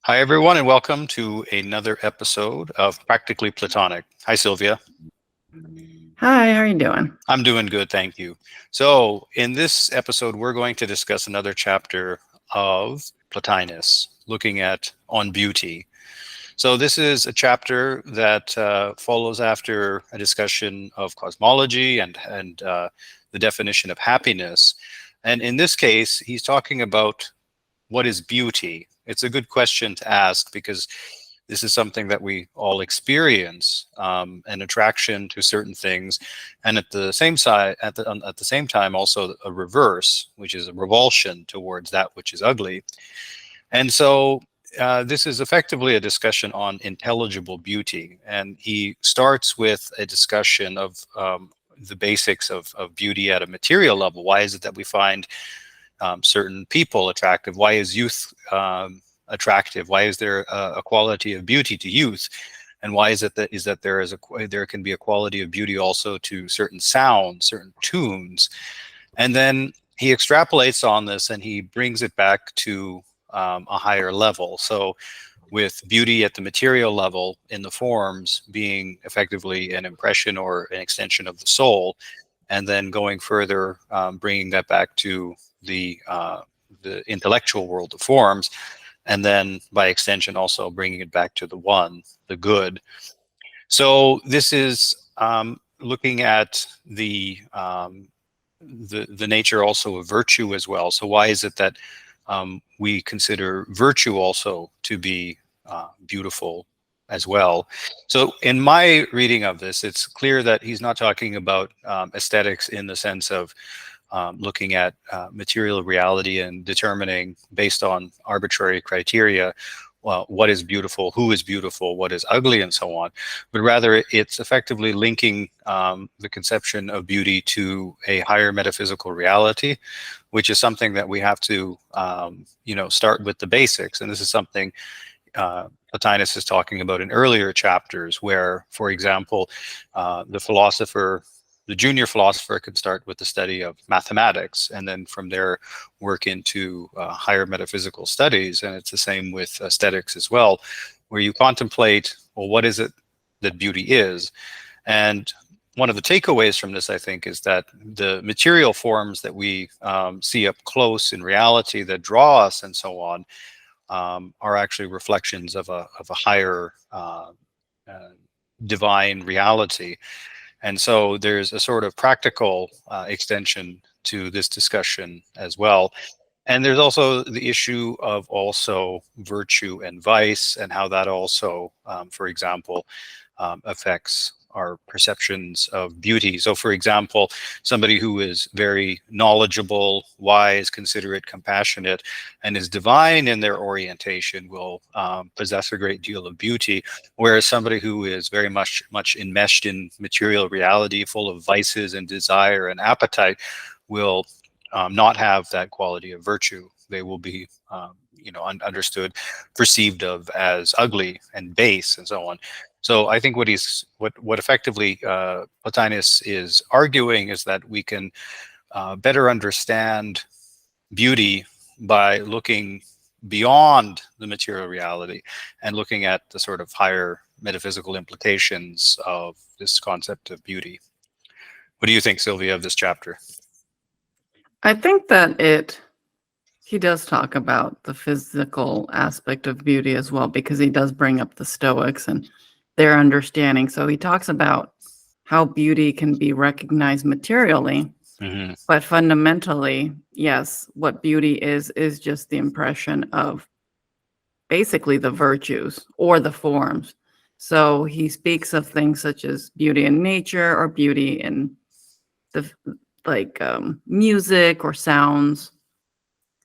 Hi, everyone, and welcome to another episode of Practically Platonic. Hi, Sylvia. Hi, how are you doing? I'm doing good, thank you. So, in this episode, we're going to discuss another chapter of Plotinus, looking at on beauty. So, this is a chapter that follows after a discussion of cosmology and the definition of happiness. And in this case, he's talking about what is beauty. It's a good question to ask because this is something that we all experience, an attraction to certain things, and at the same side, at the same time, also a reverse, which is a revulsion towards that which is ugly. And so, this is effectively a discussion on intelligible beauty, and he starts with a discussion of the basics of beauty at a material level. Why is it that we find certain people attractive? Why is youth attractive? Why is there a quality of beauty to youth? And why is it that there can be a quality of beauty also to certain sounds, certain tunes? And then he extrapolates on this and he brings it back to a higher level. So with beauty at the material level in the forms being effectively an impression or an extension of the soul, and then going further, bringing that back to the intellectual world of forms, and then by extension also bringing it back to the one, the good. So this is looking at the nature also of virtue as well. So why is it that we consider virtue also to be beautiful as well? So in my reading of this, it's clear that he's not talking about aesthetics in the sense of looking at material reality and determining based on arbitrary criteria, well, what is beautiful, who is beautiful, what is ugly, and so on. But rather, it's effectively linking the conception of beauty to a higher metaphysical reality, which is something that we have to, start with the basics. And this is something Plotinus is talking about in earlier chapters, where, for example, the junior philosopher can start with the study of mathematics and then from there work into higher metaphysical studies. And it's the same with aesthetics as well, where you contemplate, well, what is it that beauty is? And one of the takeaways from this, I think, is that the material forms that we see up close in reality that draw us and so on are actually reflections of a higher divine reality. And so there's a sort of practical extension to this discussion as well. And there's also the issue of also virtue and vice and how that also, for example, affects our perceptions of beauty. So for example, somebody who is very knowledgeable, wise, considerate, compassionate, and is divine in their orientation will possess a great deal of beauty, whereas somebody who is very much enmeshed in material reality, full of vices and desire and appetite, will not have that quality of virtue. They will be understood, perceived of as ugly and base and so on. So I think what effectively Plotinus is arguing is that we can better understand beauty by looking beyond the material reality and looking at the sort of higher metaphysical implications of this concept of beauty. What do you think, Sylvia, of this chapter? I think that he does talk about the physical aspect of beauty as well, because he does bring up the Stoics and their understanding. So he talks about how beauty can be recognized materially, but fundamentally, yes, what beauty is just the impression of basically the virtues or the forms. So he speaks of things such as beauty in nature or beauty in the music or sounds.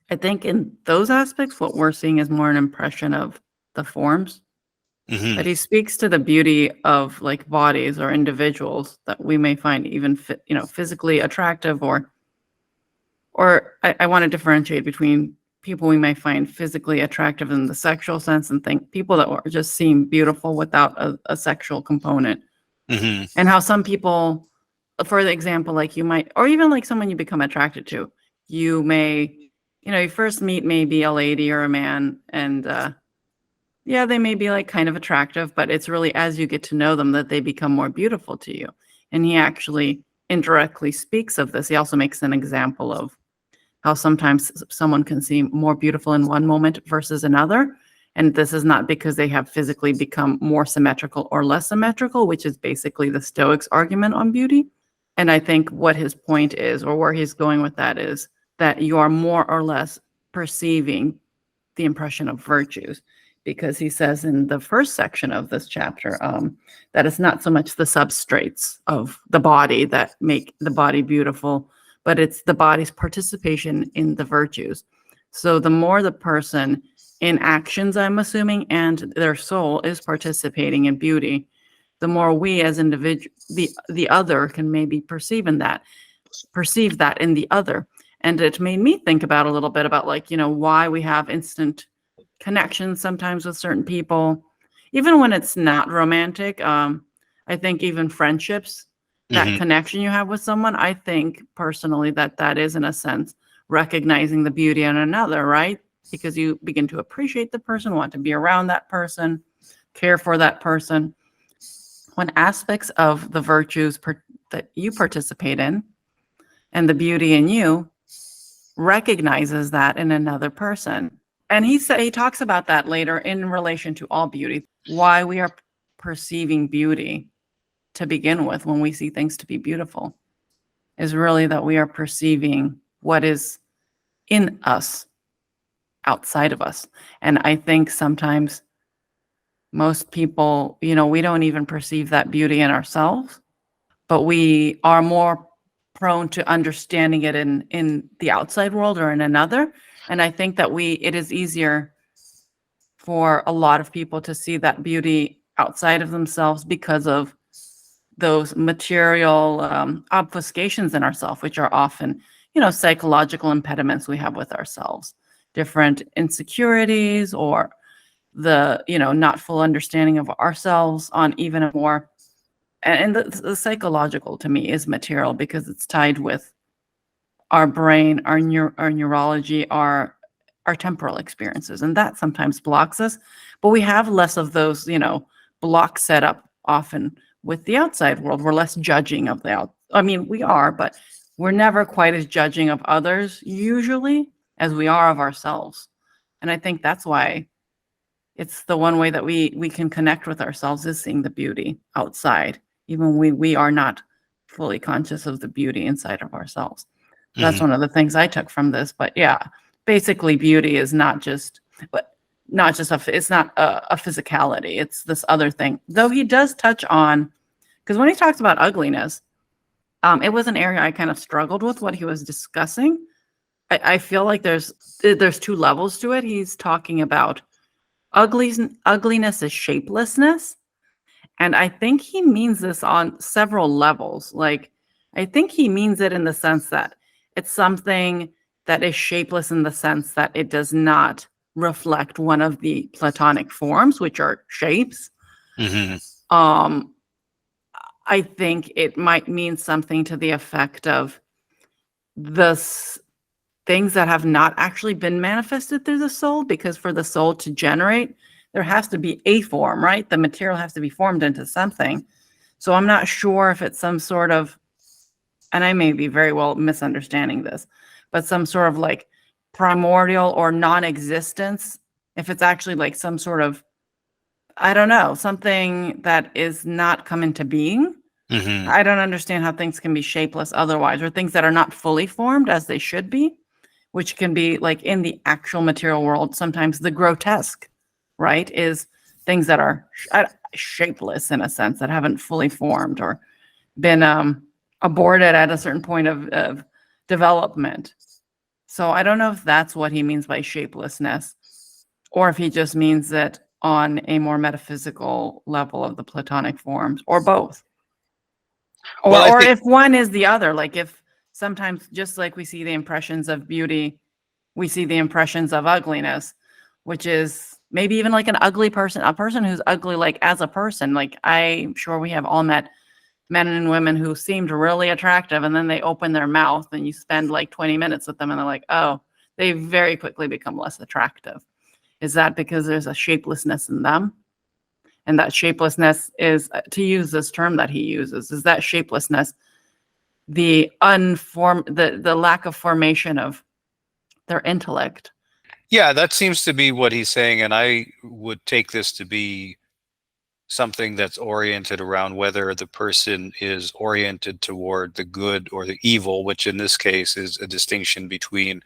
I think in those aspects, what we're seeing is more an impression of the forms. But he speaks to the beauty of like bodies or individuals that we may find even physically attractive, or I want to differentiate between people we may find physically attractive in the sexual sense and think people that just seem beautiful without a sexual component. And how some people, for example, like you might, or even like someone you become attracted to, you may, you first meet maybe a lady or a man, and Yeah, they may be like kind of attractive, but it's really as you get to know them that they become more beautiful to you. And he actually indirectly speaks of this. He also makes an example of how sometimes someone can seem more beautiful in one moment versus another. And this is not because they have physically become more symmetrical or less symmetrical, which is basically the Stoics' argument on beauty. And I think what his point is, or where he's going with that, is that you are more or less perceiving the impression of virtues. Because he says in the first section of this chapter that it's not so much the substrates of the body that make the body beautiful, but it's the body's participation in the virtues. So the more the person in actions, I'm assuming, and their soul is participating in beauty, the more we as individual, the other can maybe perceive that in the other. And it made me think about a little bit about, like, why we have instant connections sometimes with certain people, even when it's not romantic. I think even friendships, that Hmm. connection you have with someone, I think personally that is in a sense recognizing the beauty in another, right? Because you begin to appreciate the person, want to be around that person, care for that person. When aspects of the virtues that you participate in and the beauty in you recognizes that in another person. And he talks about that later in relation to all beauty, why we are perceiving beauty to begin with when we see things to be beautiful is really that we are perceiving what is in us outside of us. And I think sometimes most people, we don't even perceive that beauty in ourselves, but we are more prone to understanding it in the outside world or in another. And I think that it is easier for a lot of people to see that beauty outside of themselves because of those material obfuscations in ourselves, which are often, psychological impediments we have with ourselves, different insecurities, or the, not full understanding of ourselves on even a more, and the psychological to me is material because it's tied with our brain, our neurology, our temporal experiences, and that sometimes blocks us. But we have less of those, blocks set up often with the outside world. We're less judging of I mean, we are, but we're never quite as judging of others usually as we are of ourselves. And I think that's why it's the one way that we can connect with ourselves is seeing the beauty outside, even we are not fully conscious of the beauty inside of ourselves. That's Hmm. one of the things I took from this. But yeah, basically beauty is but not just it's not a physicality. It's this other thing. Though he does touch on, because when he talks about ugliness, it was an area I kind of struggled with what he was discussing. I feel like there's two levels to it. He's talking about ugliness is shapelessness. And I think he means this on several levels. Like, I think he means it in the sense that it's something that is shapeless in the sense that it does not reflect one of the Platonic forms, which are shapes. Hmm. Um, I think it might mean something to the effect of the things that have not actually been manifested through the soul, because for the soul to generate, there has to be a form, right? The material has to be formed into something. So I'm not sure if it's some sort of, and I may be very well misunderstanding this, but some sort of like primordial or non-existence, if it's actually like some sort of, I don't know, something that is not come into being. Hmm. I don't understand how things can be shapeless otherwise, or things that are not fully formed as they should be, which can be like in the actual material world. Sometimes the grotesque, right, is things that are shapeless in a sense, that haven't fully formed or been aborted at a certain point of development. So I don't know if that's what he means by shapelessness, or if he just means it on a more metaphysical level of the Platonic forms, or both. Well, I Or think. if one is the other, like if sometimes just like we see the impressions of beauty, we see the impressions of ugliness, which is maybe even like an ugly person, a person who's ugly, like as a person. Like I'm sure we have all met men and women who seemed really attractive, and then they open their mouth and you spend like 20 minutes with them and they're like, oh, they very quickly become less attractive. Is that because there's a shapelessness in them? And that shapelessness is, to use this term that he uses, is that shapelessness the lack of formation of their intellect? Yeah, that seems to be what he's saying, and I would take this to be something that's oriented around whether the person is oriented toward the good or the evil, which in this case is a distinction between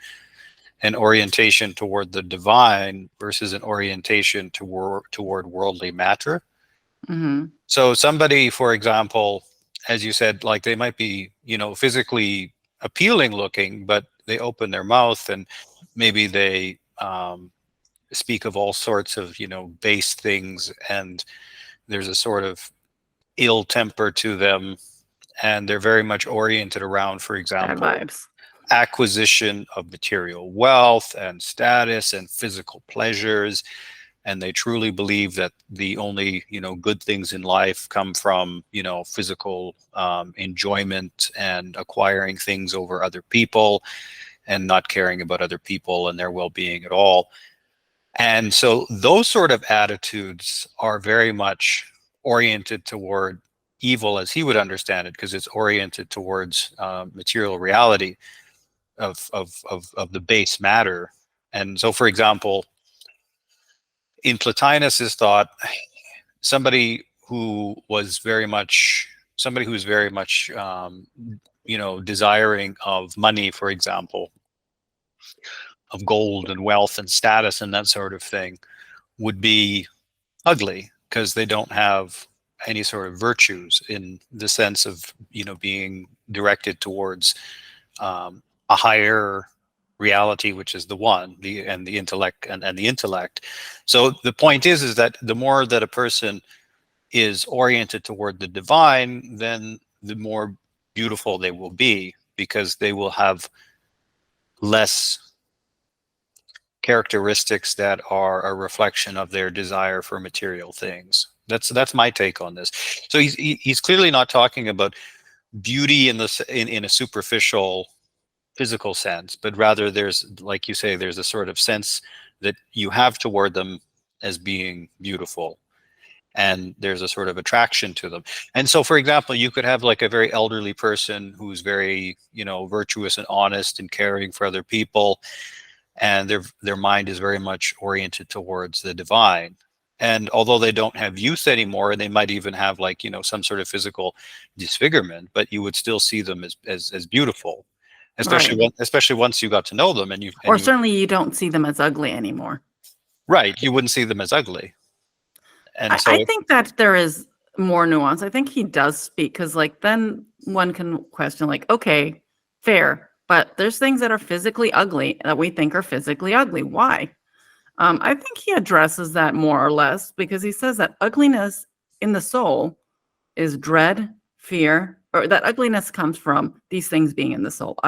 an orientation toward the divine versus an orientation toward worldly matter. Mm-hmm. So somebody, for example, as you said, like they might be, physically appealing looking, but they open their mouth and maybe they speak of all sorts of, base things, and there's a sort of ill temper to them, and they're very much oriented around, for Bad example, vibes. acquisition of material wealth and status and physical pleasures, and they truly believe that the only good things in life come from physical enjoyment and acquiring things over other people, and not caring about other people and their well-being at all. And so those sort of attitudes are very much oriented toward evil as he would understand it, because it's oriented towards material reality of the base matter. And so, for example, in Plotinus's thought, somebody who was very much desiring of money, for example, of gold and wealth and status and that sort of thing, would be ugly because they don't have any sort of virtues in the sense of being directed towards a higher reality, which is the one, the intellect and the intellect. So the point is that the more that a person is oriented toward the divine, then the more beautiful they will be, because they will have less characteristics that are a reflection of their desire for material things. That's my take on this. So he's clearly not talking about beauty in a superficial physical sense, but rather there's, like you say, there's a sort of sense that you have toward them as being beautiful, and there's a sort of attraction to them. And so, for example, you could have like a very elderly person who's very virtuous and honest and caring for other people, and their mind is very much oriented towards the divine. And although they don't have youth anymore, and they might even have like some sort of physical disfigurement, but you would still see them as beautiful, especially Right. especially once you got to know them, Or certainly you don't see them as ugly anymore. right, you wouldn't see them as ugly. And I so think that there is more nuance. I think he does speak, because like then one can question like, okay, fair, but there's things that are physically ugly that we think are physically ugly. Why? I think he addresses that more or less, because he says that ugliness in the soul is dread, fear, or that ugliness comes from these things being in the soul.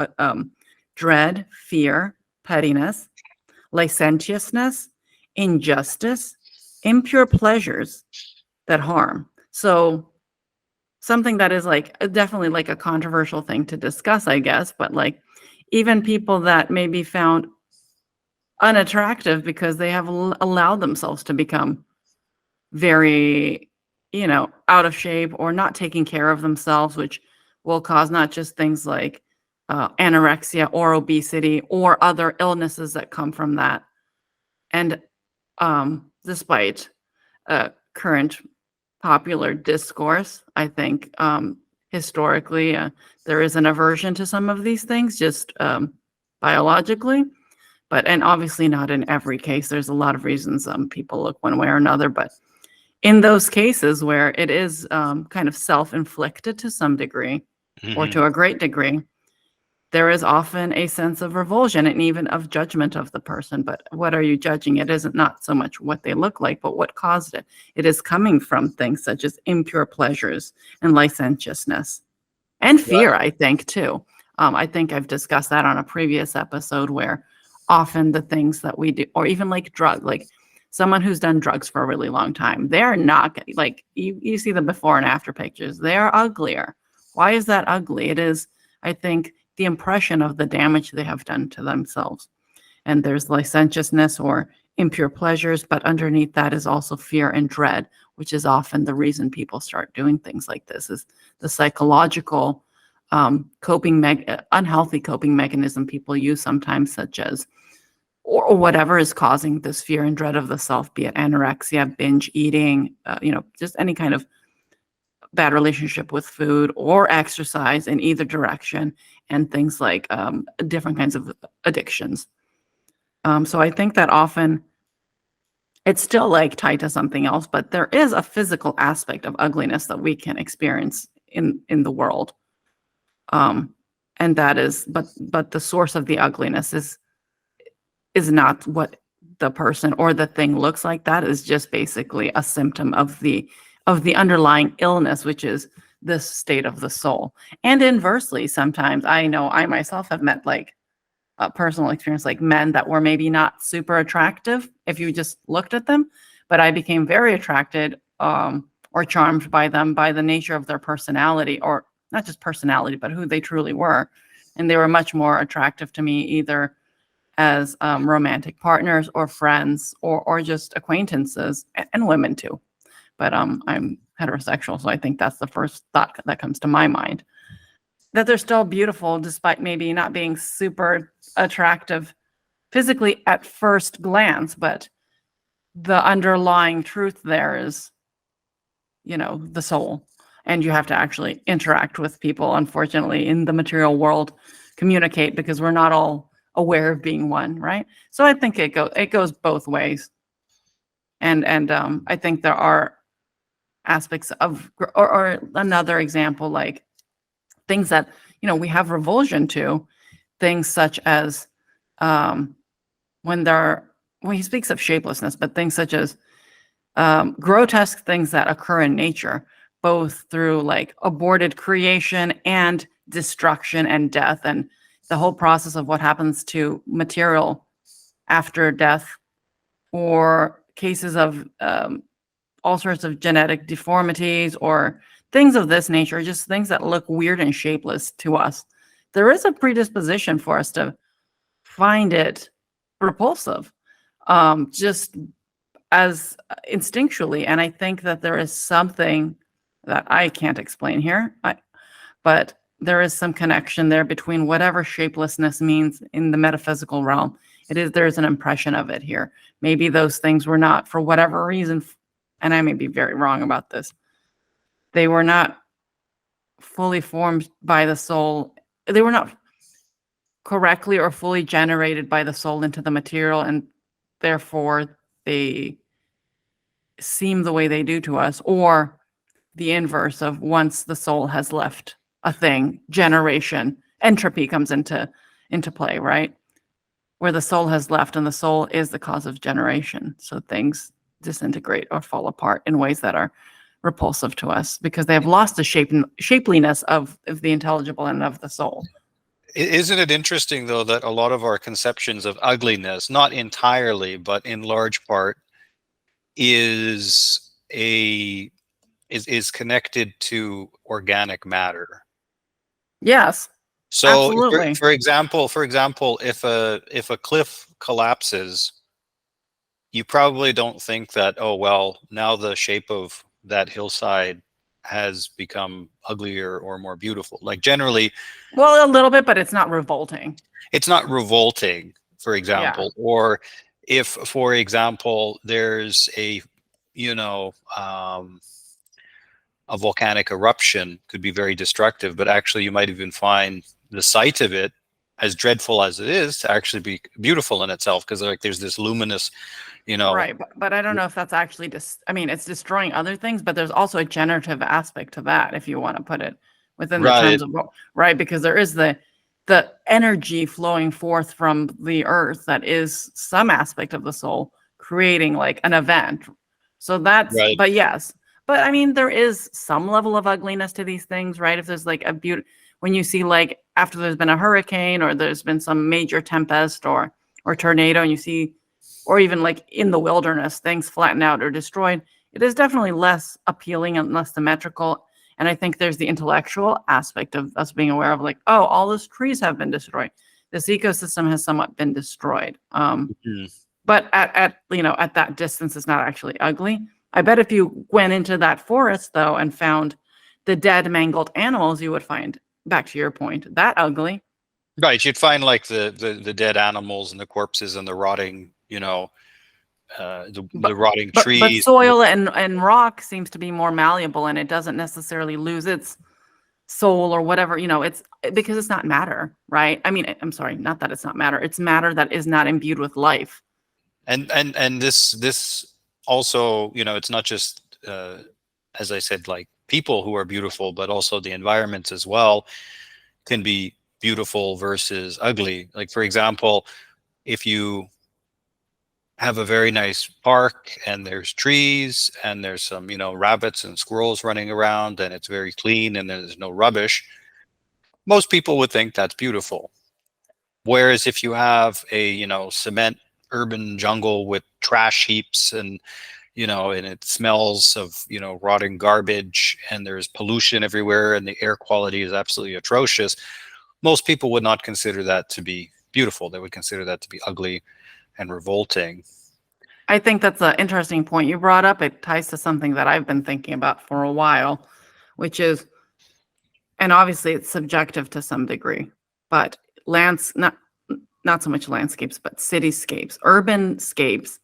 Dread, fear, pettiness, licentiousness, injustice, impure pleasures that harm. So something that is like definitely like a controversial thing to discuss, I guess, but like even people that may be found unattractive because they have allowed themselves to become very, out of shape or not taking care of themselves, which will cause not just things like anorexia or obesity or other illnesses that come from that. And despite current popular discourse, I think historically there is an aversion to some of these things, just biologically. And obviously not in every case. There's a lot of reasons people look one way or another. But in those cases where it is kind of self-inflicted to some degree or to a great degree, there is often a sense of revulsion and even of judgment of the person. But what are you judging? It isn't not so much what they look like, but what caused it. It is coming from things such as impure pleasures and licentiousness and fear, I think, too. I think I've discussed that on a previous episode, where often the things that we do, or even like like someone who's done drugs for a really long time, they're not like, you see the before and after pictures, they're uglier. Why is that ugly? It is, I think, the impression of the damage they have done to themselves. And there's licentiousness or impure pleasures, but underneath that is also fear and dread, which is often the reason people start doing things like this, is the psychological unhealthy coping mechanism people use sometimes, such as or whatever is causing this fear and dread of the self, be it anorexia, binge eating, just any kind of bad relationship with food or exercise in either direction, and things like different kinds of addictions. So I think that often it's still like tied to something else, but there is a physical aspect of ugliness that we can experience in the world. And that is, but the source of the ugliness is not what the person or the thing looks like. That is just basically a symptom of the underlying illness, which is this state of the soul. And inversely, sometimes I know I myself have met like a personal experience, like men that were maybe not super attractive if you just looked at them, but I became very attracted or charmed by them by the nature of their personality, or not just personality, but who they truly were. And they were much more attractive to me either as romantic partners or friends or just acquaintances, and women too. But I'm heterosexual, so I think that's the first thought that comes to my mind. That they're still beautiful despite maybe not being super attractive physically at first glance, but the underlying truth there is, the soul. And you have to actually interact with people, unfortunately, in the material world, communicate, because we're not all aware of being one, right? So I think it goes both ways. And I think there are aspects of, or another example, like things that, we have revulsion to, things such as when he speaks of shapelessness, but things such as grotesque things that occur in nature, both through like aborted creation and destruction and death, and the whole process of what happens to material after death, or cases of all sorts of genetic deformities or things of this nature, just things that look weird and shapeless to us. There is a predisposition for us to find it repulsive, just as instinctually. And I think that there is something that I can't explain here, but there is some connection there between whatever shapelessness means in the metaphysical realm. There's an impression of it here. Maybe those things were not, for whatever reason, and I may be very wrong about this, they were not fully formed by the soul. They were not correctly or fully generated by the soul into the material, and therefore they seem the way they do to us. Or the inverse of, once the soul has left a thing, generation, entropy comes into play, right? Where the soul has left, and the soul is the cause of generation. So things disintegrate or fall apart in ways that are repulsive to us because they have lost the shapeliness of the intelligible and of the soul. Isn't it interesting, though, that a lot of our conceptions of ugliness, not entirely, but in large part, is connected to organic matter? Yes, So, absolutely. for example, if a cliff collapses, you probably don't think that, oh well, now the shape of that hillside has become uglier or more beautiful. Like generally, well, a little bit, but it's not revolting. it's not revolting, for Yeah. example. Or if, for example, there's a, you know, a volcanic eruption could be very destructive, but actually you might even find the sight of it, as dreadful as it is, to actually be beautiful in itself, because like there's this luminous, Right, but I don't know if that's actually I mean, it's destroying other things, but there's also a generative aspect to that, if you want to put it within the terms right, of right, because there is the energy flowing forth from the earth that is some aspect of the soul creating like an event. So that's, right, but yes, but I mean, there is some level of ugliness to these things, right? If there's like a beauty, when you see like after there's been a hurricane or there's been some major tempest or tornado, and you see, or even like in the wilderness, things flatten out or destroyed, it is definitely less appealing and less symmetrical. And I think there's the intellectual aspect of us being aware of like, oh, all those trees have been destroyed. This ecosystem has somewhat been destroyed. Mhm. But at that distance, it's not actually ugly. I bet if you went into that forest though and found the dead, mangled animals, you would find, back to your point, that ugly. Right, you'd find like the dead animals and the corpses and the rotting, the But rotting but trees. soil and rock seems to be more malleable, and it doesn't necessarily lose its soul or whatever. It's because it's not matter, right? I mean, I'm sorry, not that it's not matter. It's matter that is not imbued with life. And this also, it's not just as I said, like people who are beautiful, but also the environments as well can be beautiful versus ugly. Like for example, if you have a very nice park and there's trees and there's some, rabbits and squirrels running around and it's very clean and there's no rubbish, most people would think that's beautiful. Whereas if you have a, cement urban jungle with trash heaps and it smells of, rotting garbage and there's pollution everywhere and the air quality is absolutely atrocious, most people would not consider that to be beautiful. They would consider that to be ugly and revolting. I think that's an interesting point you brought up. It ties to something that I've been thinking about for a while, which is, and obviously it's subjective to some degree, but not so much landscapes, but cityscapes, urban scapes,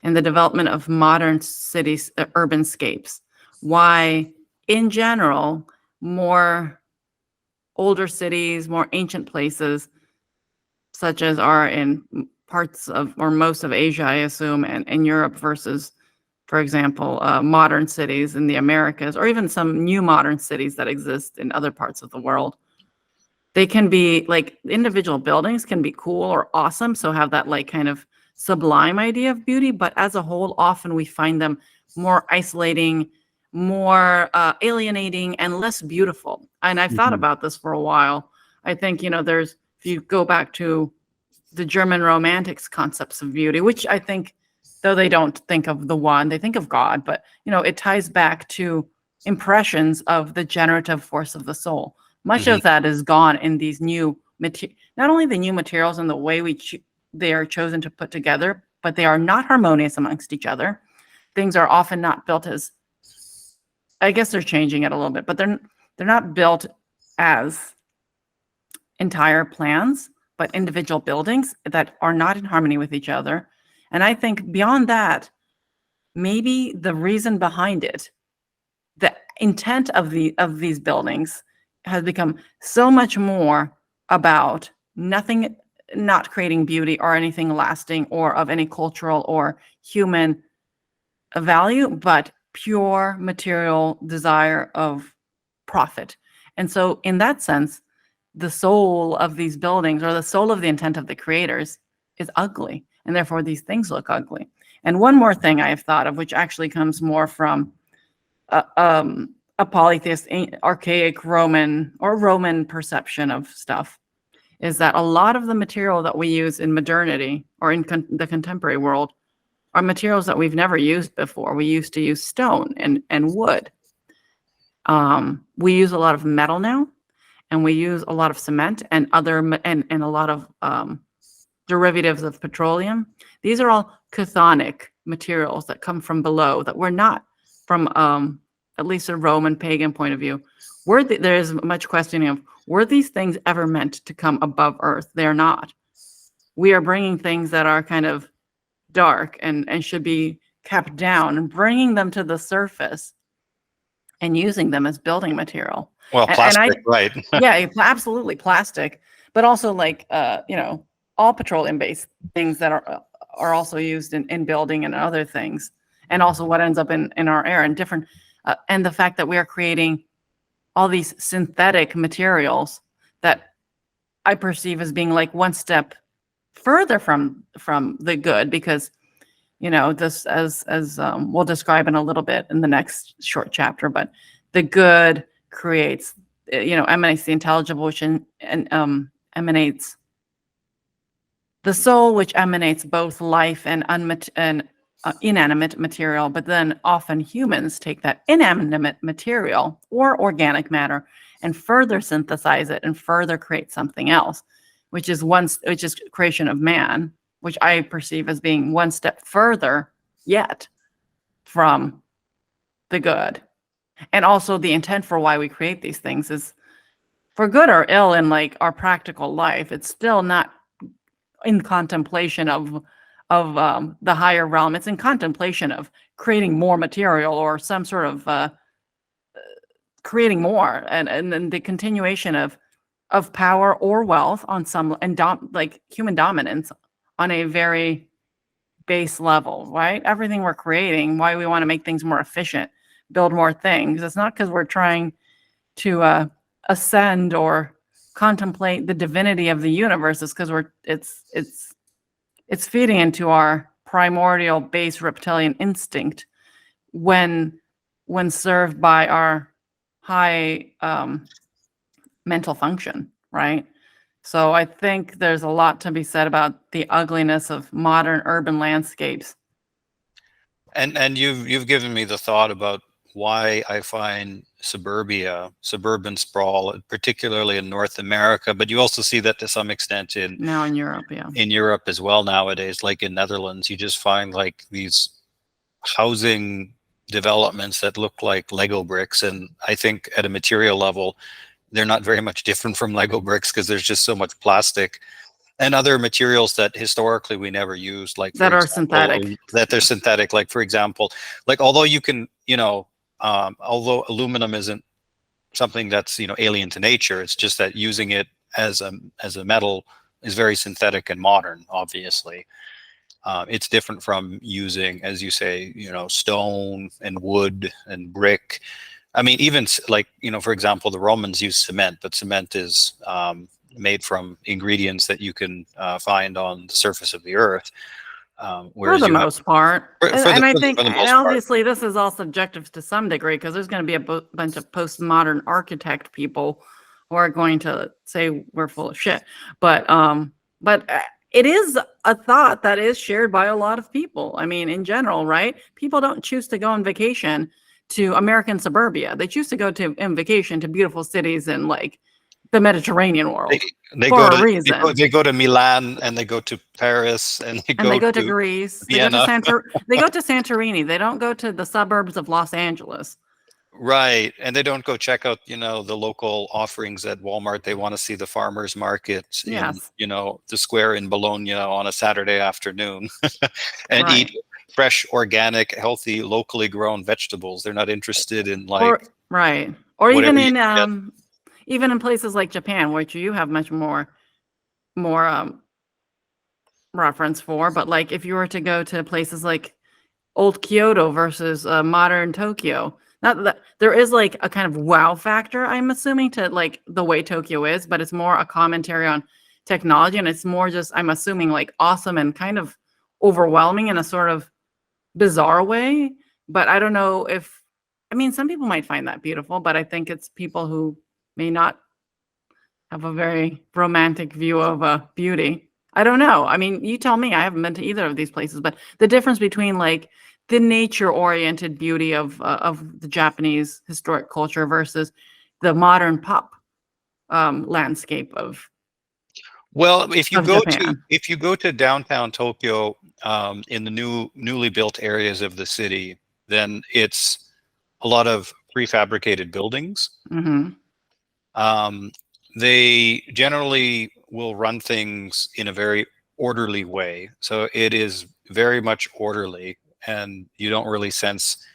and the development of modern cities, urban scapes. Why, in general, more older cities, more ancient places, such as are in parts of or most of Asia, I assume, and in Europe versus, for example, modern cities in the Americas, or even some new modern cities that exist in other parts of the world. They can be like individual buildings can be cool or awesome, so have that like kind of sublime idea of beauty, but as a whole, often we find them more isolating, more alienating, and less beautiful. And I've thought Mhm. about this for a while. I think, if you go back to the German romantics concepts of beauty, which I think, though they don't think of the one, they think of God, but, it ties back to impressions of the generative force of the soul. Much Mhm. of that is gone in these new not only the new materials and the way they are chosen to put together, but they are not harmonious amongst each other. Things are often not built as, I guess they're changing it a little bit, but they're not built as entire plans, but individual buildings that are not in harmony with each other. And I think beyond that, maybe the reason behind it, the intent of these buildings has become so much more about nothing, not creating beauty or anything lasting or of any cultural or human value, but pure material desire of profit. And so in that sense, the soul of these buildings or the soul of the intent of the creators is ugly, and therefore these things look ugly. And one more thing I have thought of, which actually comes more from a polytheist, archaic Roman perception of stuff, is that a lot of the material that we use in modernity or in the contemporary world are materials that we've never used before. We used to use stone and wood. We use a lot of metal now, and we use a lot of cement and and a lot of derivatives of petroleum. These are all chthonic materials that come from below, that we're not, from at least a Roman pagan point of view. There is much questioning of, were these things ever meant to come above earth? They're not. We are bringing things that are kind of dark and should be kept down and bringing them to the surface and using them as building material. Well, And I, plastic, right? yeah, absolutely plastic, but also like, all petroleum based things that are also used in building and other things. And also what ends up in our air and different, and the fact that we are creating all these synthetic materials that I perceive as being like one step further from the good, because this, as we'll describe in a little bit in the next short chapter, but the good creates, emanates the intelligible, which emanates the soul, which emanates both life and inanimate material. But then often humans take that inanimate material or organic matter and further synthesize it and further create something else, which is creation of man, which I perceive as being one step further yet from the good. And also the intent for why we create these things is for good or ill in like our practical life. It's still not in contemplation of the higher realm. It's in contemplation of creating more material or some sort of creating more, and then the continuation of power or wealth on some, and like human dominance on a very base level, right? Everything we're creating, why we want to make things more efficient, build more things. It's not because we're trying to ascend or contemplate the divinity of the universe. It's because it's feeding into our primordial base reptilian instinct when served by our high mental function, right? So I think there's a lot to be said about the ugliness of modern urban landscapes. And you've given me the thought about why I find suburban sprawl, particularly in North America, but you also see that to some extent Now in Europe, yeah. in Europe as well nowadays. Like in Netherlands, you just find like these housing developments that look like Lego bricks, and I think at a material level, they're not very much different from Lego bricks because there's just so much plastic and other materials that historically we never used, like for That are example, synthetic. that they're synthetic. Like for example, like although you can, although aluminum isn't something that's alien to nature, it's just that using it as a metal is very synthetic and modern. Obviously, it's different from using, as you say, stone and wood and brick. I mean, even like, for example, the Romans used cement, but cement is made from ingredients that you can find on the surface of the earth. For Whereas the you have, most part. And I think, for the and most part. obviously this is all subjective to some degree, because there's going to be a bunch of postmodern architect people who are going to say we're full of shit. But it is a thought that is shared by a lot of people. I mean, in general, right? People don't choose to go on vacation to American suburbia. They choose to go on vacation to beautiful cities in like the Mediterranean world They for go a to reason. they go to Milan, and they go to Paris, and they And they go go to to Greece. They go to Vienna. They go to Santorini. They don't go to the suburbs of Los Angeles. Right. And they don't go check out, the local offerings at Walmart. They want to see the farmers market in, Yes. the square in Bologna on a Saturday afternoon and eat Right. fresh, organic, healthy, locally grown vegetables. They're not interested in Or like right. Or whatever you can get. even in places like Japan, which you have much more reference for, but like if you were to go to places like old Kyoto versus modern Tokyo, not that there is like a kind of wow factor, I'm assuming, to like the way Tokyo is, but it's more a commentary on technology, and it's more just, I'm assuming, like awesome and kind of overwhelming in a sort of bizarre way. But I don't know if, I mean, some people might find that beautiful, but I think it's people who may not have a very romantic view of beauty. I don't know. I mean, you tell me. I haven't been to either of these places, but the difference between like the nature-oriented beauty of the Japanese historic culture versus the modern pop landscape Well, Japan. if you go to downtown Tokyo, in the newly built areas of the city, then it's a lot of prefabricated buildings. Hmm. Um, they generally will run things in a very orderly way. So it is very much orderly, and you don't really sense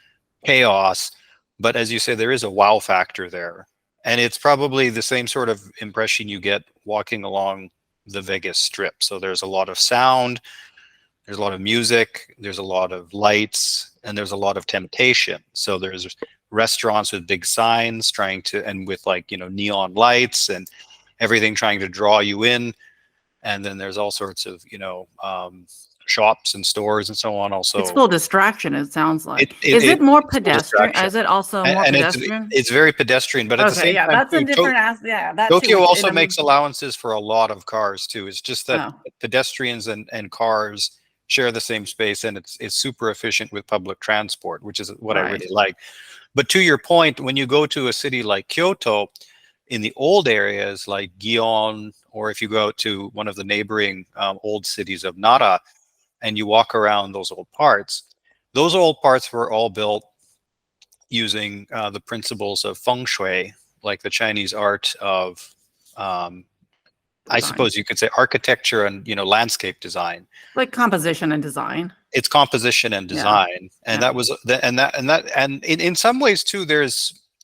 chaos. But as you say, there is a wow factor there. And it's probably the same sort of impression you get walking along the Vegas Strip. So there's a lot of sound, there's a lot of music, there's a lot of lights, and there's a lot of temptation. So there's restaurants with big signs trying to, and with like, neon lights and everything trying to draw you in. And then there's all sorts of, shops and stores and so on It's also. full distraction, it sounds like. It, Is it it more it's full pedestrian? distraction. Is it also more And pedestrian? it's very pedestrian, but at the Okay, same yeah, time that's a too, different yeah, that too. Tokyo Which also makes allowances for a lot of cars too. It's just that oh, pedestrians and cars share the same space, and it's super efficient with public transport, which is what I right. really like. But to your point, when you go to a city like Kyoto, in the old areas like Gion, or if you go out to one of the neighboring old cities of Nara and you walk around those old parts were all built using the principles of feng shui, like the Chinese art of, I Design. suppose you could say, architecture and landscape design. Like composition and design. It's composition and design, and Yeah. that was and in some ways too.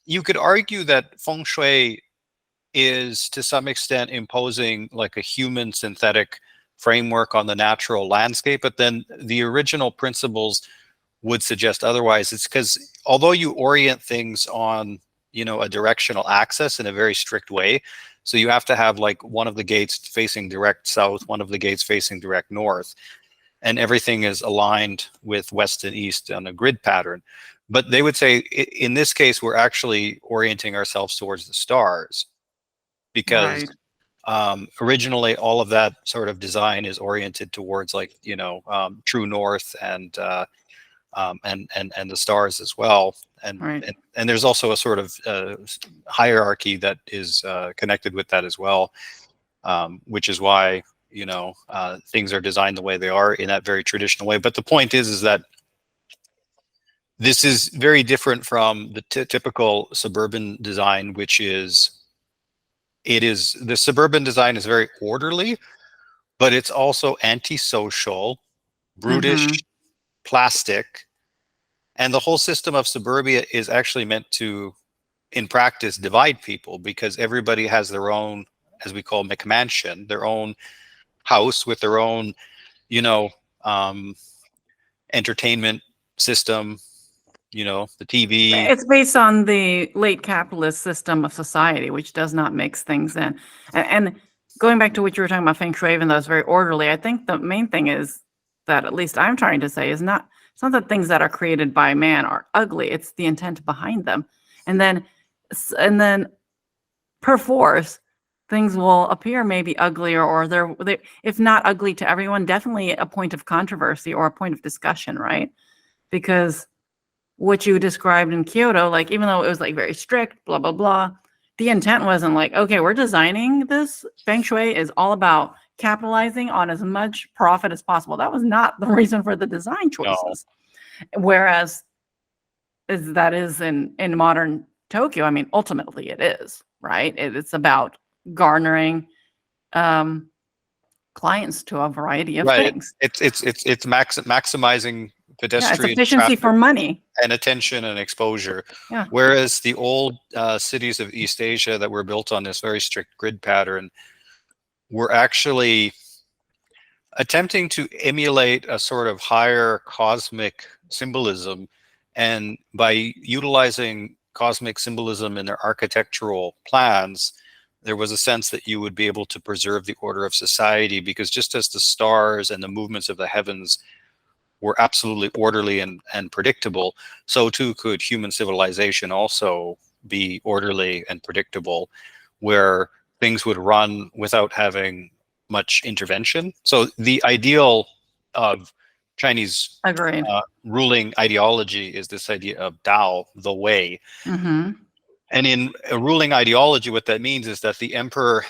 You could argue that feng shui is to some extent imposing like a human synthetic framework on the natural landscape, but then the original principles would suggest otherwise. It's because although you orient things on a directional axis in a very strict way, so you have to have like one of the gates facing direct south, one of the gates facing direct north, and everything is aligned with west and east on a grid pattern. But they would say in this case we're actually orienting ourselves towards the stars, because Right. originally all of that sort of design is oriented towards like true north and the stars as well. And, Right. and there's also a sort of hierarchy that is connected with that as well, which is why things are designed the way they are in that very traditional way. But the point is that this is very different from the typical suburban design, which is the suburban design is very orderly, but it's also antisocial, brutish, Mm-hmm. plastic, and the whole system of suburbia is actually meant to, in practice, divide people, because everybody has their own, as we call McMansion, their own house with their own, um, entertainment system, the TV. It's based on the late capitalist system of society, which does not mix things in. And going back to what you were talking about feng shui, even though it's very orderly, I think the main thing is that, at least I'm trying to say, it's not that things that are created by man are ugly. It's the intent behind them. And then perforce, things will appear maybe uglier, or they, if not ugly to everyone, definitely a point of controversy or a point of discussion, right? Because what you described in Kyoto, like, even though it was like very strict, blah, blah, blah, the intent wasn't like, okay, we're designing this. Feng Shui is all about capitalizing on as much profit as possible. That was not the reason for the design choices. No. Whereas that is in modern Tokyo, I mean, ultimately it is, right? It's about garnering clients to a variety of things. It's maximizing pedestrian it's efficiency for money and attention and exposure. Yeah. Whereas the old cities of East Asia that were built on this very strict grid pattern were actually attempting to emulate a sort of higher cosmic symbolism, and by utilizing cosmic symbolism in their architectural plans, there was a sense that you would be able to preserve the order of society, because just as the stars and the movements of the heavens were absolutely orderly and predictable, so too could human civilization also be orderly and predictable, where things would run without having much intervention. So the ideal of Chinese ruling ideology is this idea of Tao, the way. Mm-hmm. And in a ruling ideology, what that means is that the emperor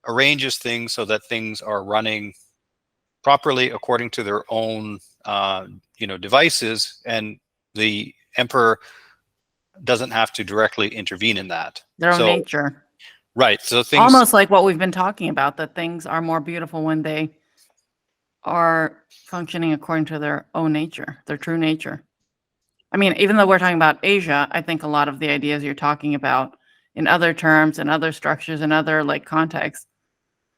arranges things so that things are running properly according to their own devices, and the emperor doesn't have to directly intervene in that. Their own nature. Right. So things almost like what we've been talking about, that things are more beautiful when they are functioning according to their own nature, their true nature. I mean, even though we're talking about Asia, I think a lot of the ideas you're talking about in other terms and other structures and other like contexts,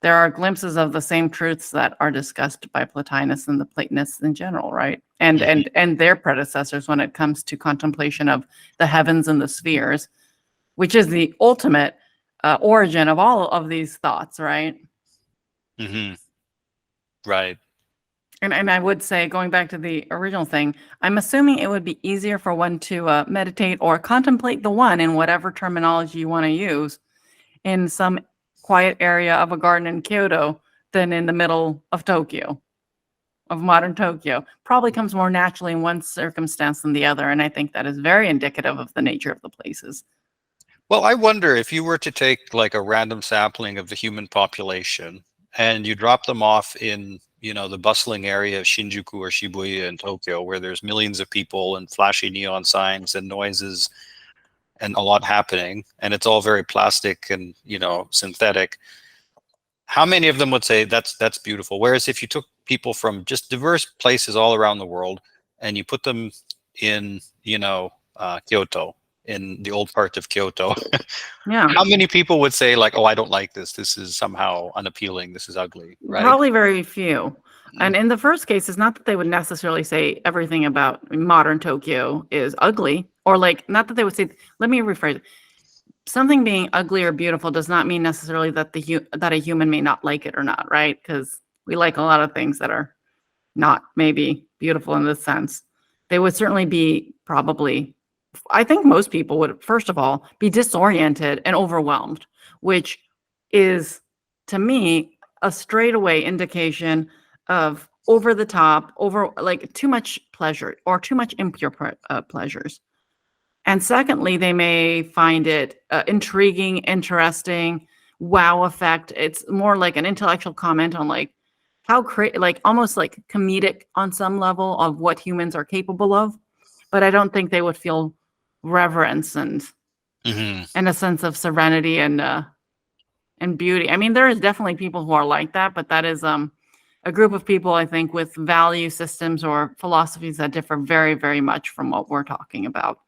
there are glimpses of the same truths that are discussed by Plotinus and the Platonists in general, right? And and their predecessors when it comes to contemplation of the heavens and the spheres, which is the ultimate origin of all of these thoughts, right? Mm-hmm. Right. And I would say, going back to the original thing, I'm assuming it would be easier for one to meditate or contemplate the one, in whatever terminology you want to use, in some quiet area of a garden in Kyoto than in the middle of Tokyo, of modern Tokyo. Probably comes more naturally in one circumstance than the other, and I think that is very indicative of the nature of the places. Well, I wonder if you were to take like a random sampling of the human population and you drop them off in, the bustling area of Shinjuku or Shibuya in Tokyo, where there's millions of people and flashy neon signs and noises and a lot happening, and it's all very plastic and, synthetic. How many of them would say that's beautiful? Whereas if you took people from just diverse places all around the world and you put them in, Kyoto, in the old part of Kyoto, Yeah. how many people would say like, "Oh, I don't like this. This is somehow unappealing. This is ugly," right? Probably very few. Mm. And in the first case, it's not that they would necessarily say everything about modern Tokyo is ugly, or like, not that they would say, let me rephrase it. Something being ugly or beautiful does not mean necessarily that that a human may not like it or not, right? Because we like a lot of things that are not maybe beautiful in this sense. They would certainly be probably, I think most people would, first of all, be disoriented and overwhelmed, which is, to me, a straightaway indication of over the top, over like too much pleasure or too much impure pleasures. And secondly, they may find it intriguing, interesting, wow effect. It's more like an intellectual comment on like like almost like comedic on some level of what humans are capable of. But I don't think they would feel reverence Hmm. and a sense of serenity and beauty. I mean, there is definitely people who are like that, but that is a group of people, I think, with value systems or philosophies that differ very, very much from what we're talking about.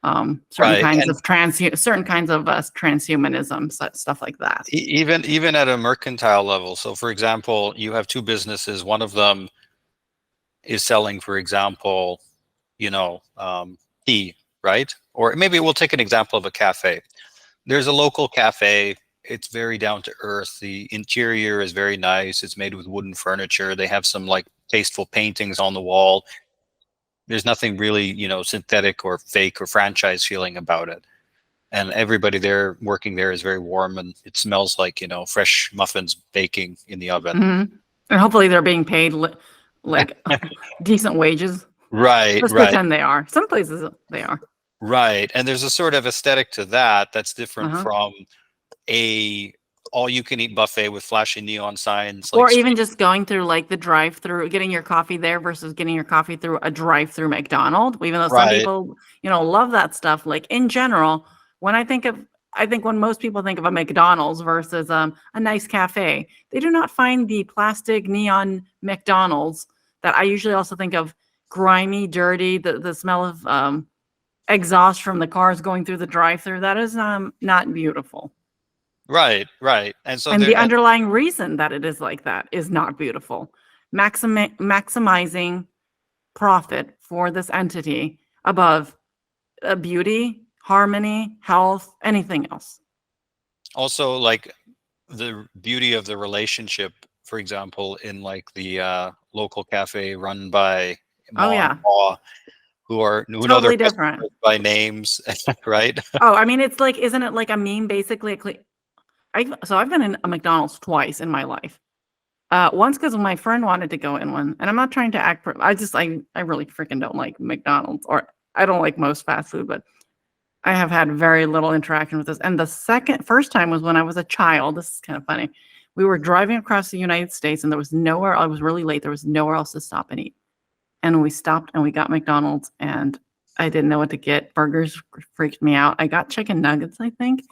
Certain Right. kinds And of transhumanism, stuff like that. even at a mercantile level. So, for example, you have two businesses. One of them is selling, for example, tea, right? Or maybe we'll take an example of a cafe. There's a local cafe. It's very down to earth. The interior is very nice. It's made with wooden furniture. They have some like tasteful paintings on the wall. There's nothing really, synthetic or fake or franchise feeling about it. And everybody there working there is very warm, and it smells like, fresh muffins baking in the oven. Hmm. And hopefully they're being paid like decent wages. Right, Let's right, pretend they are. Some places they are. right. And there's a sort of aesthetic to that that's different Uh-huh. from a all you can eat buffet with flashy neon signs like Or even just going through like the drive-through, getting your coffee there versus getting your coffee through a drive-through McDonald's. Even though some right, people, love that stuff. Like in general, when I think when most people think of a McDonald's versus a nice cafe, they do not find the plastic neon McDonald's that I usually also think of grimy, dirty, the smell of exhaust from the cars going through the drive-through. That is not beautiful. right, right. And so And there the underlying reason that it is like that is not beautiful. Maximizing profit for this entity above beauty, harmony, health, anything else. also like the beauty of the relationship, for example, in like the local cafe run by Oh ma and yeah, pa who know their totally different. customers by names, right? Oh, I mean, it's like, isn't it like a meme basically? I've been in a McDonald's twice in my life. Once because my friend wanted to go in one, and I'm not trying to act. I really freaking don't like McDonald's, or I don't like most fast food, but I have had very little interaction with this. And the first time was when I was a child. This is kind of funny. We were driving across the United States, and there was nowhere. I was really late. There was nowhere else to stop and eat. And we stopped and we got McDonald's, and I didn't know what to get. Burgers freaked me out. I got chicken nuggets, I think.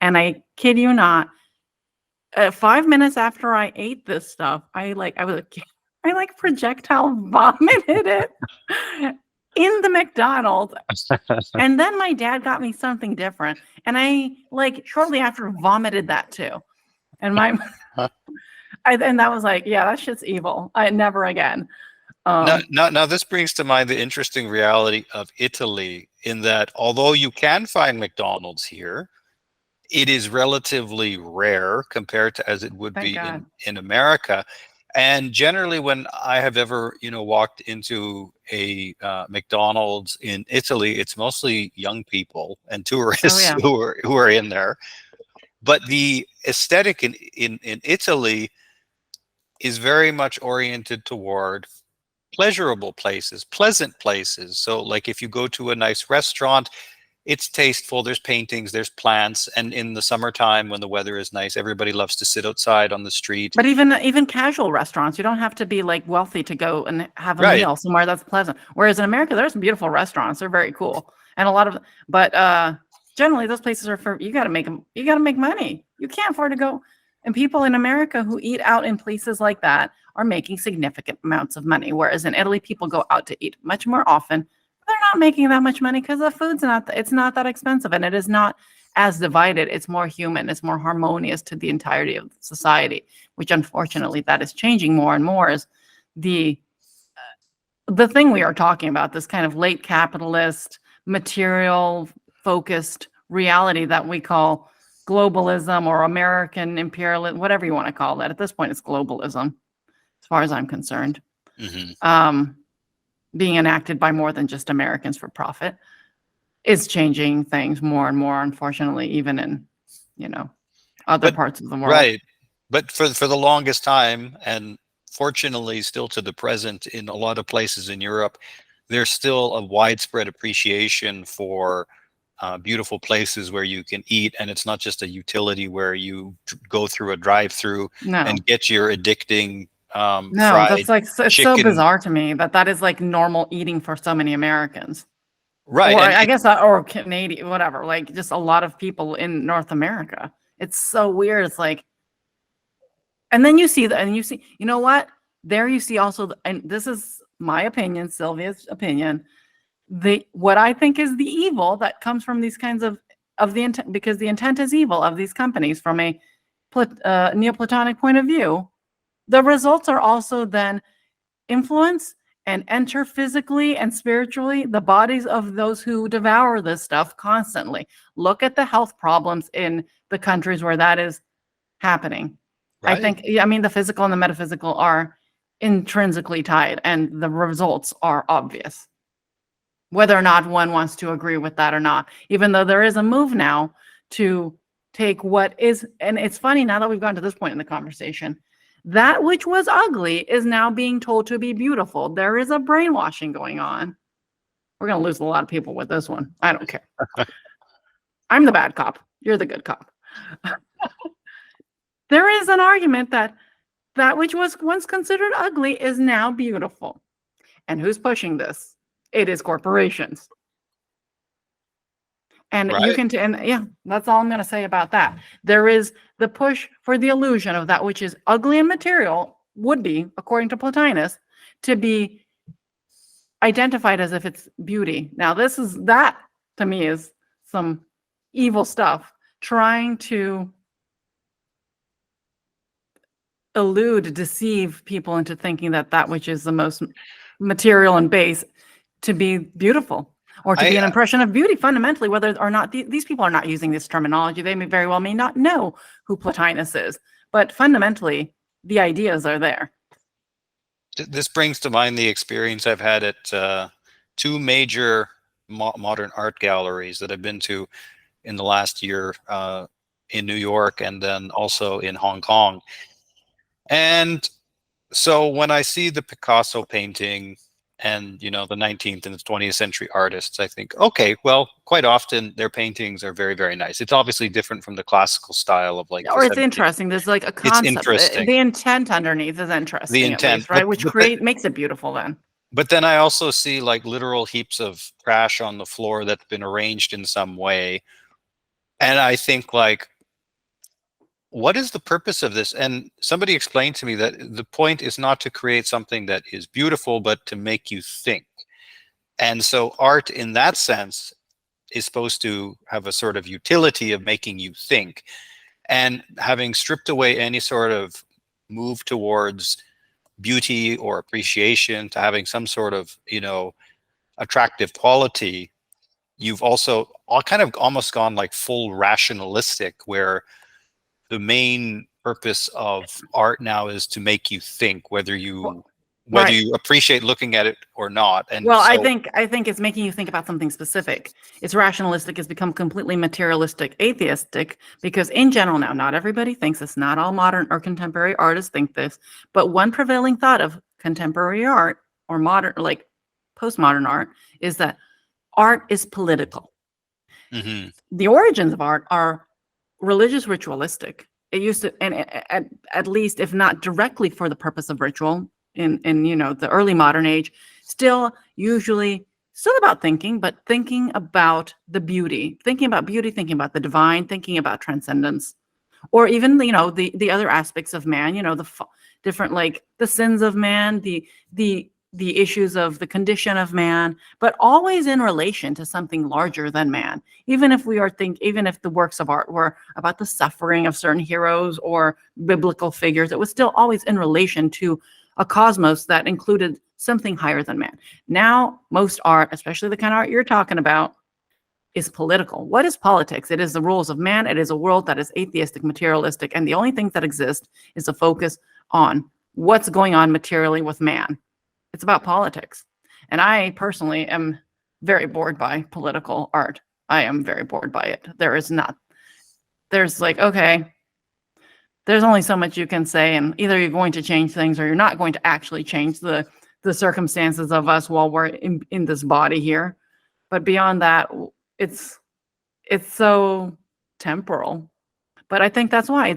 And I kid you not, 5 minutes after I ate this stuff, I like projectile vomited it in the McDonald's. And then my dad got me something different. And I like shortly after vomited that too. And and that was like, yeah, that shit's evil. I never again. Now, this brings to mind the interesting reality of Italy, in that although you can find McDonald's here, it is relatively rare compared to as it would Thank be God. in America. And generally, when I have ever walked into a McDonald's in Italy, it's mostly young people and Oh tourists yeah. who are in there. But the aesthetic in Italy is very much oriented toward pleasurable places, pleasant places. So, like if you go to a nice restaurant, it's tasteful. There's paintings, there's plants, and in the summertime when the weather is nice, everybody loves to sit outside on the street. But even casual restaurants, you don't have to be like wealthy to go and have a Right. meal somewhere that's pleasant. Whereas in America, there's some beautiful restaurants. They're very cool. And a lot of, but generally those places are for, you got to make them, you got to make money. You can't afford to go. And people in America who eat out in places like that are making significant amounts of money. Whereas in Italy, people go out to eat much more often. They're not making that much money because the food's not, it's not that expensive, and it is not as divided. It's more human. It's more harmonious to the entirety of society, which unfortunately that is changing more and more. Is the thing we are talking about, this kind of late capitalist, material focused reality that we call globalism or American imperialism, whatever you want to call it. At this point, it's globalism, as far as I'm concerned. Being enacted by more than just Americans for profit is changing things more and more, unfortunately, even in, other But parts of the world. right. But for the longest time, and fortunately still to the present, in a lot of places in Europe, there's still a widespread appreciation for beautiful places where you can eat, and it's not just a utility where you go through a drive-through No, and get your addicting no, fried that's like, it's so chicken. bizarre to me that is like normal eating for so many Americans. Right. Or And I guess, or Canadian, whatever, like just a lot of people in North America. It's so weird. It's like, and then you see that, and you see, you know what? There you see also, and this is my opinion, Sylvia's opinion, what I think is the evil that comes from these kinds of the intent, because the intent is evil of these companies from a Neoplatonic point of view. The results are also then influence and enter physically and spiritually the bodies of those who devour this stuff constantly. Look at the health problems in the countries where that is happening. I right. think, I mean, the physical and the metaphysical are intrinsically tied, and the results are obvious, whether or not one wants to agree with that or not, even though there is a move now to take what is, and it's funny now that we've gotten to this point in the conversation, that which was ugly is now being told to be beautiful. There is a brainwashing going on. We're going to lose a lot of people with this one. I don't care. I'm the bad cop. You're the good cop. There is an argument that which was once considered ugly is now beautiful. And who's pushing this? It is corporations. And you Right. can, and yeah, that's all I'm going to say about that. There is the push for the illusion of that which is ugly and material would be, according to Plotinus, to be identified as if it's beauty. Now, that to me is some evil stuff, trying to deceive people into thinking that which is the most material and base to be beautiful, or to be I an impression of beauty fundamentally, whether or not these people are not using this terminology. They may not know who Plotinus is, but fundamentally the ideas are there. This brings to mind the experience I've had at two major modern art galleries that I've been to in the last year, in New York and then also in Hong Kong. And so when I see the Picasso painting and the 19th and the 20th century artists, I think, okay, well, quite often their paintings are very, very nice. It's obviously different from the classical style of like the Or it's 17th. interesting. There's like a It's concept. interesting, The intent underneath is the interesting, at intent, least, right? Which makes it beautiful then. but then I also see like literal heaps of trash on the floor that's been arranged in some way. And I think like, what is the purpose of this? And somebody explained to me that the point is not to create something that is beautiful, but to make you think. And so art in that sense is supposed to have a sort of utility of making you think. And having stripped away any sort of move towards beauty or appreciation to having some sort of, attractive quality, you've also all kind of almost gone like full rationalistic, where the main purpose of art now is to make you think, whether you Right. appreciate looking at it or not. And Well, so I think it's making you think about something specific. It's rationalistic. It's become completely materialistic, atheistic, because in general now, not everybody thinks this. Not all modern or contemporary artists think this. But one prevailing thought of contemporary art or modern, like postmodern art, is that art is political. Hmm. The origins of art are religious ritualistic. It used to, and at least if not directly for the purpose of ritual in the early modern age, still usually still about thinking, but thinking about the beauty, thinking about the divine, thinking about transcendence, or even the other aspects of man, different, like the sins of man, the issues of the condition of man, but always in relation to something larger than man. Even if the works of art were about the suffering of certain heroes or biblical figures, it was still always in relation to a cosmos that included something higher than man. Now most art, especially the kind of art you're talking about, is political. What is politics? It is the rules of man. It is a world that is atheistic, materialistic, and the only thing that exists is a focus on what's going on materially with man. It's about politics. And I personally am very bored by political art. I am very bored by it. There's like, okay, there's only so much you can say, and either you're going to change things or you're not going to actually change the circumstances of us while we're in this body here. But beyond that, it's so temporal. But I think that's why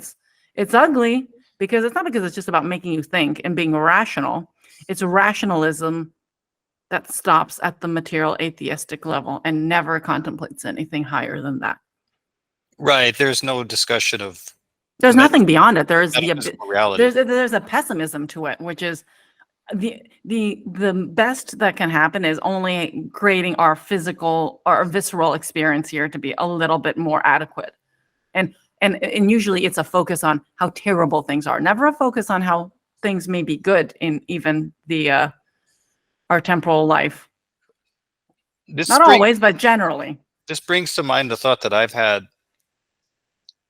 it's ugly, because it's not because it's just about making you think and being rational. It's a rationalism that stops at the material atheistic level and never contemplates anything higher than that. Right. There's no discussion of There's nothing beyond it. There's metaphysical reality. there's a pessimism to it, which is the best that can happen is only creating our physical or visceral experience here to be a little bit more adequate. And usually it's a focus on how terrible things are, never a focus on how things may be good in even the our temporal life. Not always, but generally. This brings to mind the thought that I've had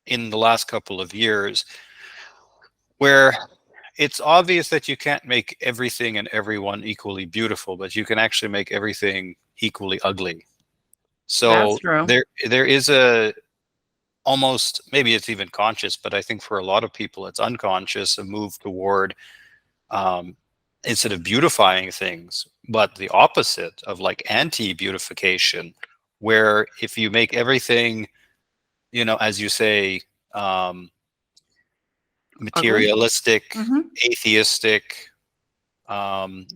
in the last couple of years, where it's obvious that you can't make everything and everyone equally beautiful, but you can actually make everything equally ugly. So That's true. there is a, almost, maybe it's even conscious, but I think for a lot of people it's unconscious, a move toward instead of beautifying things, but the opposite of like anti-beautification, where if you make everything, as you say, materialistic, atheistic,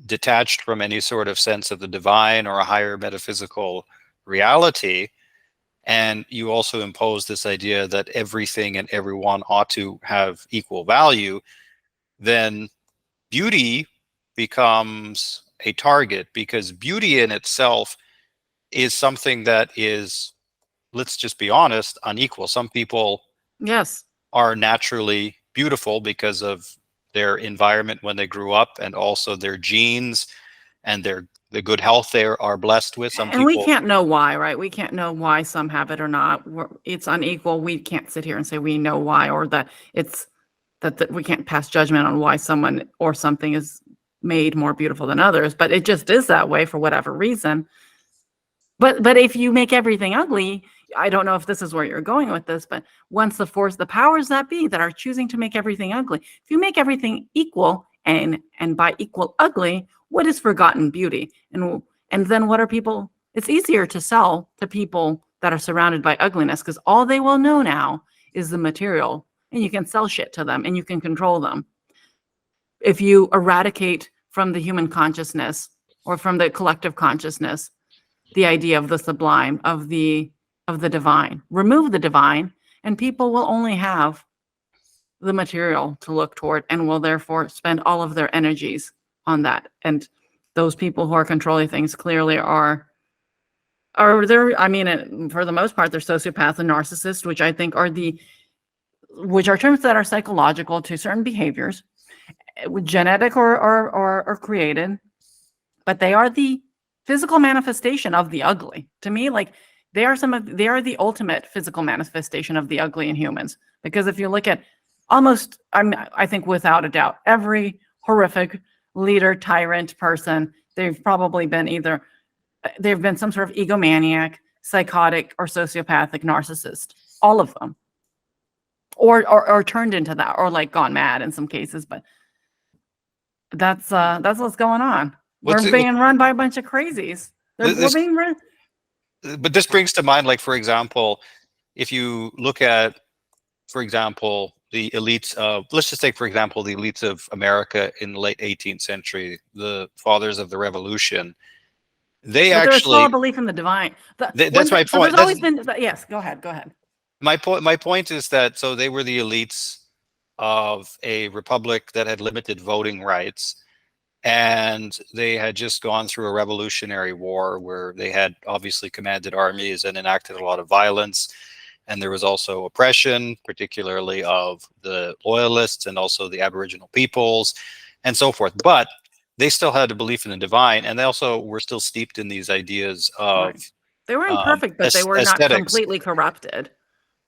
detached from any sort of sense of the divine or a higher metaphysical reality, and you also impose this idea that everything and everyone ought to have equal value, then beauty becomes a target, because beauty in itself is something that is, let's just be honest, unequal. Some people are naturally beautiful because of their environment when they grew up, and also their genes and the good health they are blessed with. Some people, we can't know why, right? We can't know why some have it or not. It's unequal. We can't sit here and say we know why, or that it's that we can't pass judgment on why someone or something is made more beautiful than others, but it just is that way for whatever reason. But if you make everything ugly, I don't know if this is where you're going with this, but once the powers that be that are choosing to make everything ugly, if you make everything equal and by equal ugly, what is forgotten beauty? And then what are people? It's easier to sell to people that are surrounded by ugliness, because all they will know now is the material, and you can sell shit to them and you can control them. If you eradicate from the human consciousness or from the collective consciousness the idea of the sublime, of the divine, remove the divine, and people will only have the material to look toward, and will therefore spend all of their energies on that. And those people who are controlling things clearly are there. I mean, for the most part, they're sociopath and narcissist, which I think are terms that are psychological to certain behaviors, genetic or created, but they are the physical manifestation of the ugly. To me, like they are the ultimate physical manifestation of the ugly in humans. Because if you look at I think without a doubt, every horrific leader, tyrant person, they've been some sort of egomaniac, psychotic, or sociopathic narcissist. All of them. Or turned into that, or like gone mad in some cases, but that's what's going on. We're being run by a bunch of crazies. We're being run. but this brings to mind, like, for example, if you look at, for example, the elites of, let's just take, for example, the elites of America in the late 18th century, the fathers of the revolution, they But there was still a actually, belief in the divine. that's my So there's point. always been, yes, go ahead, go ahead. My point is that, so they were the elites of a republic that had limited voting rights, and they had just gone through a revolutionary war where they had obviously commanded armies and enacted a lot of violence, and there was also oppression, particularly of the loyalists and also the Aboriginal peoples and so forth. But they still had a belief in the divine, and they also were still steeped in these ideas of Right. They were imperfect, but they were not aesthetics. completely corrupted.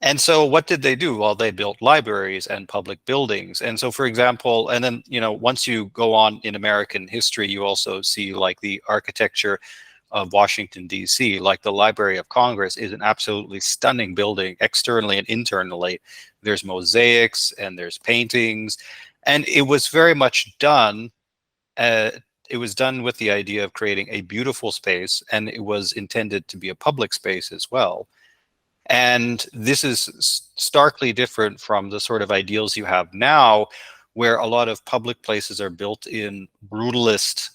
And so what did they do? Well, they built libraries and public buildings. And so, for example, and then, once you go on in American history, you also see like the architecture of Washington, D.C., like the Library of Congress is an absolutely stunning building externally and internally. There's mosaics and there's paintings. And it was very much done. Uh, it was done with the idea of creating a beautiful space, and it was intended to be a public space as well. And this is starkly different from the sort of ideals you have now, where a lot of public places are built in brutalist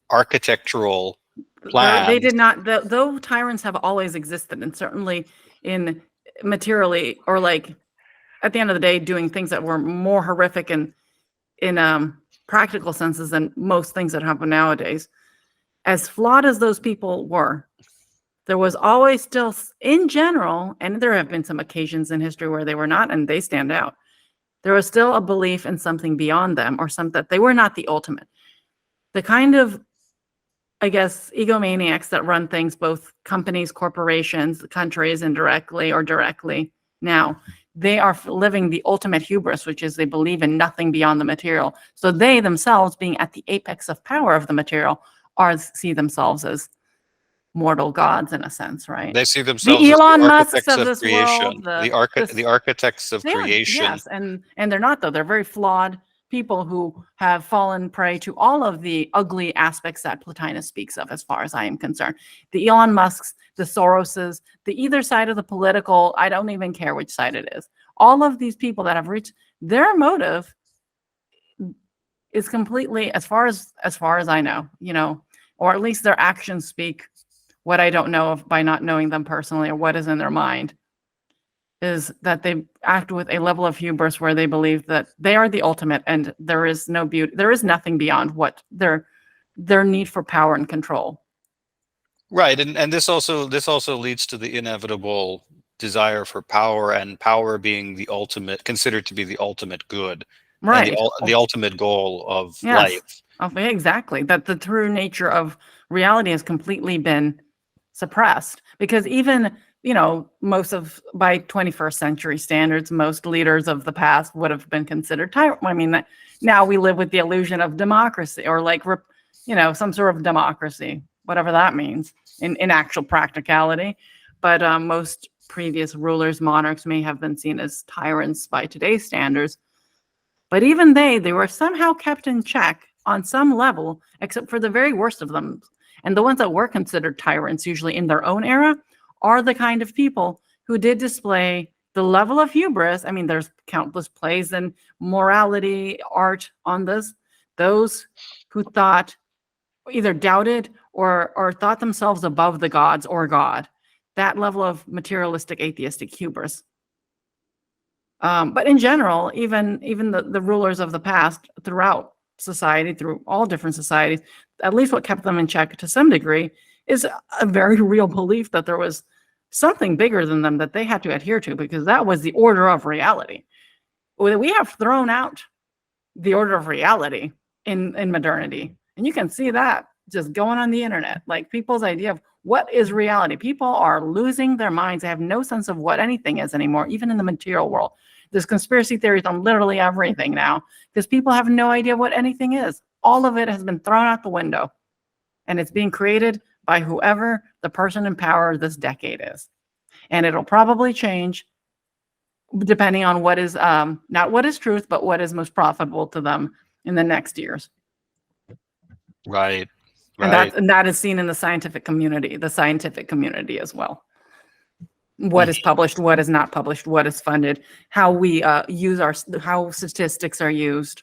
architectural They plans. did not, though tyrants have always existed, and certainly in materially, or like at the end of the day, doing things that were more horrific and in practical senses than most things that happen nowadays. As flawed as those people were, there was always still, in general, and there have been some occasions in history where they were not, and they stand out. There was still a belief in something beyond them, or some that they were not the ultimate. The kind of, I guess, egomaniacs that run things, both companies, corporations, countries, indirectly or directly now, they are living the ultimate hubris, which is they believe in nothing beyond the material. So they themselves, being at the apex of power of the material, see themselves as mortal gods in a sense, right? They see The themselves as the Elon Musks architects of of this world, creation, the architects of they are, creation. yes, and they're not, though. They're very flawed people who have fallen prey to all of the ugly aspects that Plotinus speaks of, as far as I am concerned. The Elon Musks, the Soroses, the either side of the political, I don't even care which side it is. All of these people that have reached their motive is completely, as far as I know, or at least their actions speak what I don't know of by not knowing them personally, or what is in their mind, is that they act with a level of hubris where they believe that they are the ultimate and there is no beauty, there is nothing beyond what their need for power and control. Right, and this also leads to the inevitable desire for power, and power being the ultimate, considered to be the ultimate good, and Right. the ultimate goal of Yes. life. Exactly. That the true nature of reality has completely been suppressed, because even, most of, by 21st century standards, most leaders of the past would have been considered tyrant. I mean, now we live with the illusion of democracy, or like, some sort of democracy, whatever that means in actual practicality. But most previous rulers, monarchs, may have been seen as tyrants by today's standards. But even they were somehow kept in check on some level, except for the very worst of them. And the ones that were considered tyrants, usually in their own era, are the kind of people who did display the level of hubris. I mean, there's countless plays and morality, art on this. Those who thought, either doubted or thought themselves above the gods or God. That level of materialistic, atheistic hubris. But in general, even the rulers of the past throughout society, through all different societies, at least what kept them in check to some degree is a very real belief that there was something bigger than them that they had to adhere to, because that was the order of reality. We have thrown out the order of reality in modernity, and you can see that just going on the internet, like people's idea of what is reality. People are losing their minds. They have no sense of what anything is anymore, even in the material world. There's conspiracy theories on literally everything now, because people have no idea what anything is. All of it has been thrown out the window, and it's being created by whoever the person in power this decade is. And it'll probably change depending on what is, not what is truth, but what is most profitable to them in the next years. Right. And Right. that is seen in the scientific community as well. What Mhm. is published, what is not published, what is funded, how we use how statistics are used.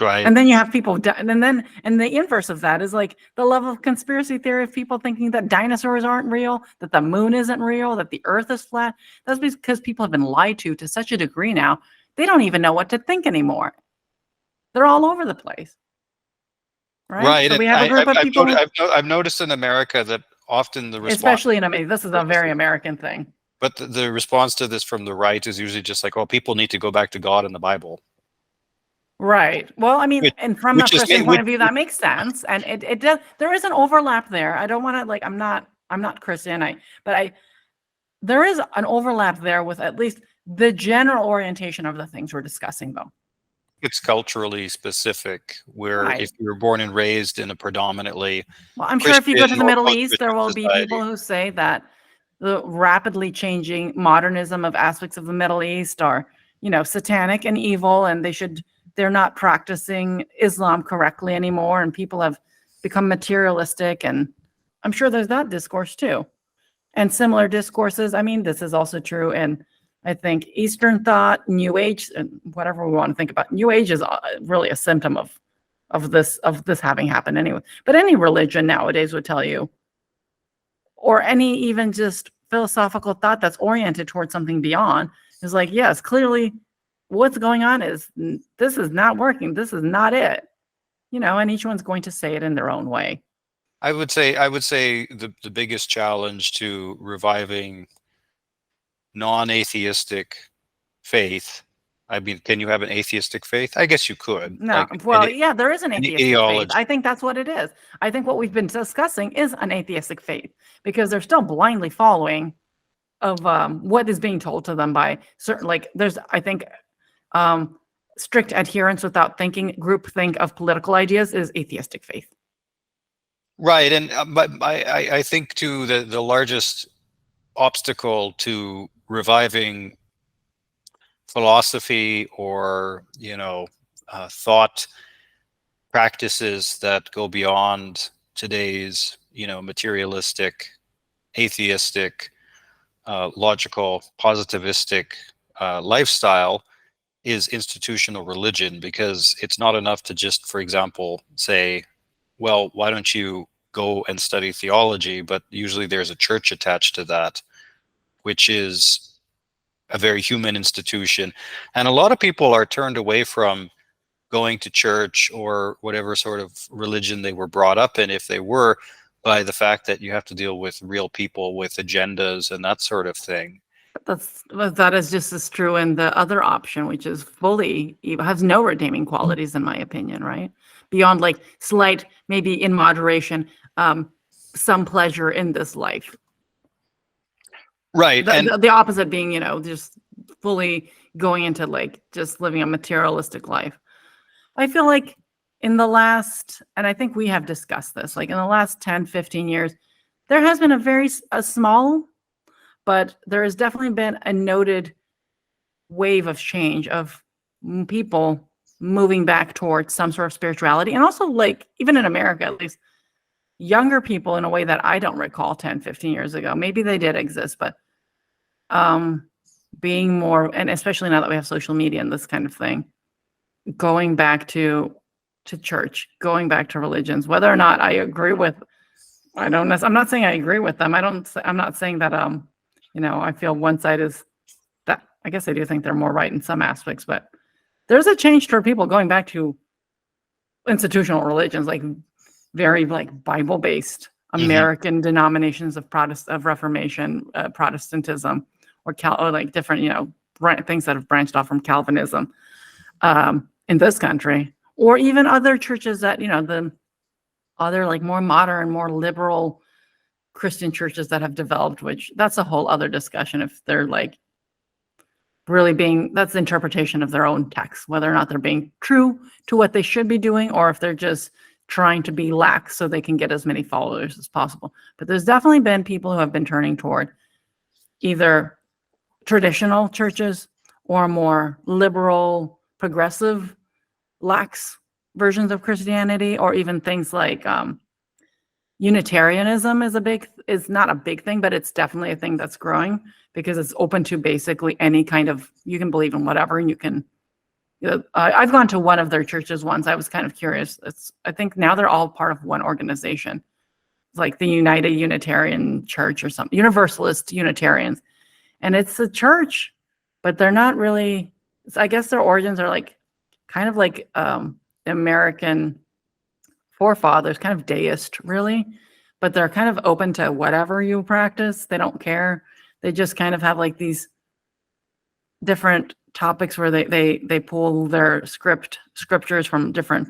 Right. And then you have people, and the inverse of that is like the level of conspiracy theory of people thinking that dinosaurs aren't real, that the moon isn't real, that the earth is flat. That's because people have been lied to such a degree now, they don't even know what to think anymore. They're all over the place. Right? Right. So And we have a group of people, I've noticed in America that often the response, especially in America, this is a very American thing. but the response to this from the right is usually just like, "Oh, people need to go back to God and the Bible," Right. Well, I mean, which and from a which is Christian point of view, that makes sense. And it does, there is an overlap there. I don't want to like, I'm not Christian. There is an overlap there with at least the general orientation of the things we're discussing though. it's culturally specific. Where Right. if you're born and raised in a predominantly Well, I'm sure if you Christian go to the or Middle East, there post-Christian will be society, people who say that the rapidly changing modernism of aspects of the Middle East are, satanic and evil, and they're not practicing Islam correctly anymore, and people have become materialistic. And I'm sure there's that discourse too. And similar discourses. I mean, this is also true in, I think, Eastern thought, New Age, and whatever we want to think about. New Age is really a symptom of this having happened anyway. But any religion nowadays would tell you, or any even just philosophical thought that's oriented towards something beyond, is like, yes, clearly what's going on is this is not working. This is not it. And each one's going to say it in their own way. I would say the biggest challenge to reviving non-atheistic faith. I mean, can you have an atheistic faith? I guess you could. No, Like well, yeah, there is an an atheistic faith. ideology. I think that's what it is. I think what we've been discussing is an atheistic faith because they're still blindly following of what is being told to them by certain, like there's, I think, strict adherence without thinking, groupthink of political ideas is atheistic faith. Right, and but I think too the largest obstacle to reviving philosophy or thought practices that go beyond today's materialistic, atheistic, logical, positivistic lifestyle is institutional religion, because it's not enough to just, for example, say, well, why don't you go and study theology? But usually there's a church attached to that, which is a very human institution. And a lot of people are turned away from going to church or whatever sort of religion they were brought up in, if they were, by the fact that you have to deal with real people with agendas and that sort of thing. That is just as true in the other option, which is fully has no redeeming qualities, in my opinion, right? Beyond like slight, maybe in moderation, some pleasure in this life. Right. And The opposite being, just fully going into like just living a materialistic life. I feel like in the last, and I think we have discussed this, like in the last 10, 15 years, there has been a small, but there has definitely been a noted wave of change of people moving back towards some sort of spirituality. And also like, even in America, at least younger people in a way that I don't recall 10, 15 years ago. Maybe they did exist, but being more, and especially now that we have social media and this kind of thing, going back to church, going back to religions, whether or not I agree with, I'm not saying I agree with them. I'm not saying that, I feel one side is that, I guess I do think they're more right in some aspects, but there's a change toward people going back to institutional religions, like very like Bible-based American denominations of Reformation, Protestantism, or like different, things that have branched off from Calvinism in this country, or even other churches that, the other like more modern, more liberal Christian churches that have developed, which that's a whole other discussion if they're like really that's the interpretation of their own text, whether or not they're being true to what they should be doing, or if they're just trying to be lax so they can get as many followers as possible. But there's definitely been people who have been turning toward either traditional churches or more liberal, progressive, lax versions of Christianity, or even things like Unitarianism is not a big thing, but it's definitely a thing that's growing because it's open to basically any kind of, you can believe in whatever, and you can, I've gone to one of their churches once. I was kind of curious. I think now they're all part of one organization. It's like the United Unitarian Church or something, Universalist Unitarians. And it's a church, but they're not really, I guess their origins are like, kind of like the American forefathers, kind of deist, really. But they're kind of open to whatever you practice. They don't care. They just kind of have like these different topics where they pull their scriptures from different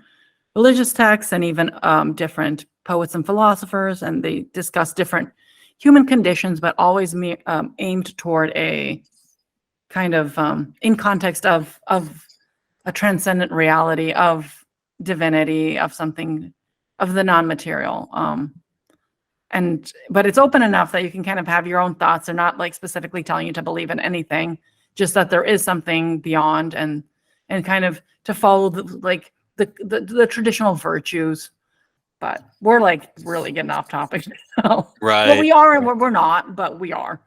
religious texts and even different poets and philosophers, and they discuss different human conditions, but always aimed toward a kind of in context of a transcendent reality, of divinity, of something, of the non-material. But it's open enough that you can kind of have your own thoughts. They're not like specifically telling you to believe in anything, just that there is something beyond, and kind of to follow the traditional virtues. But we're like really getting off topic now. Right. Well, we are, and we're not, but we are.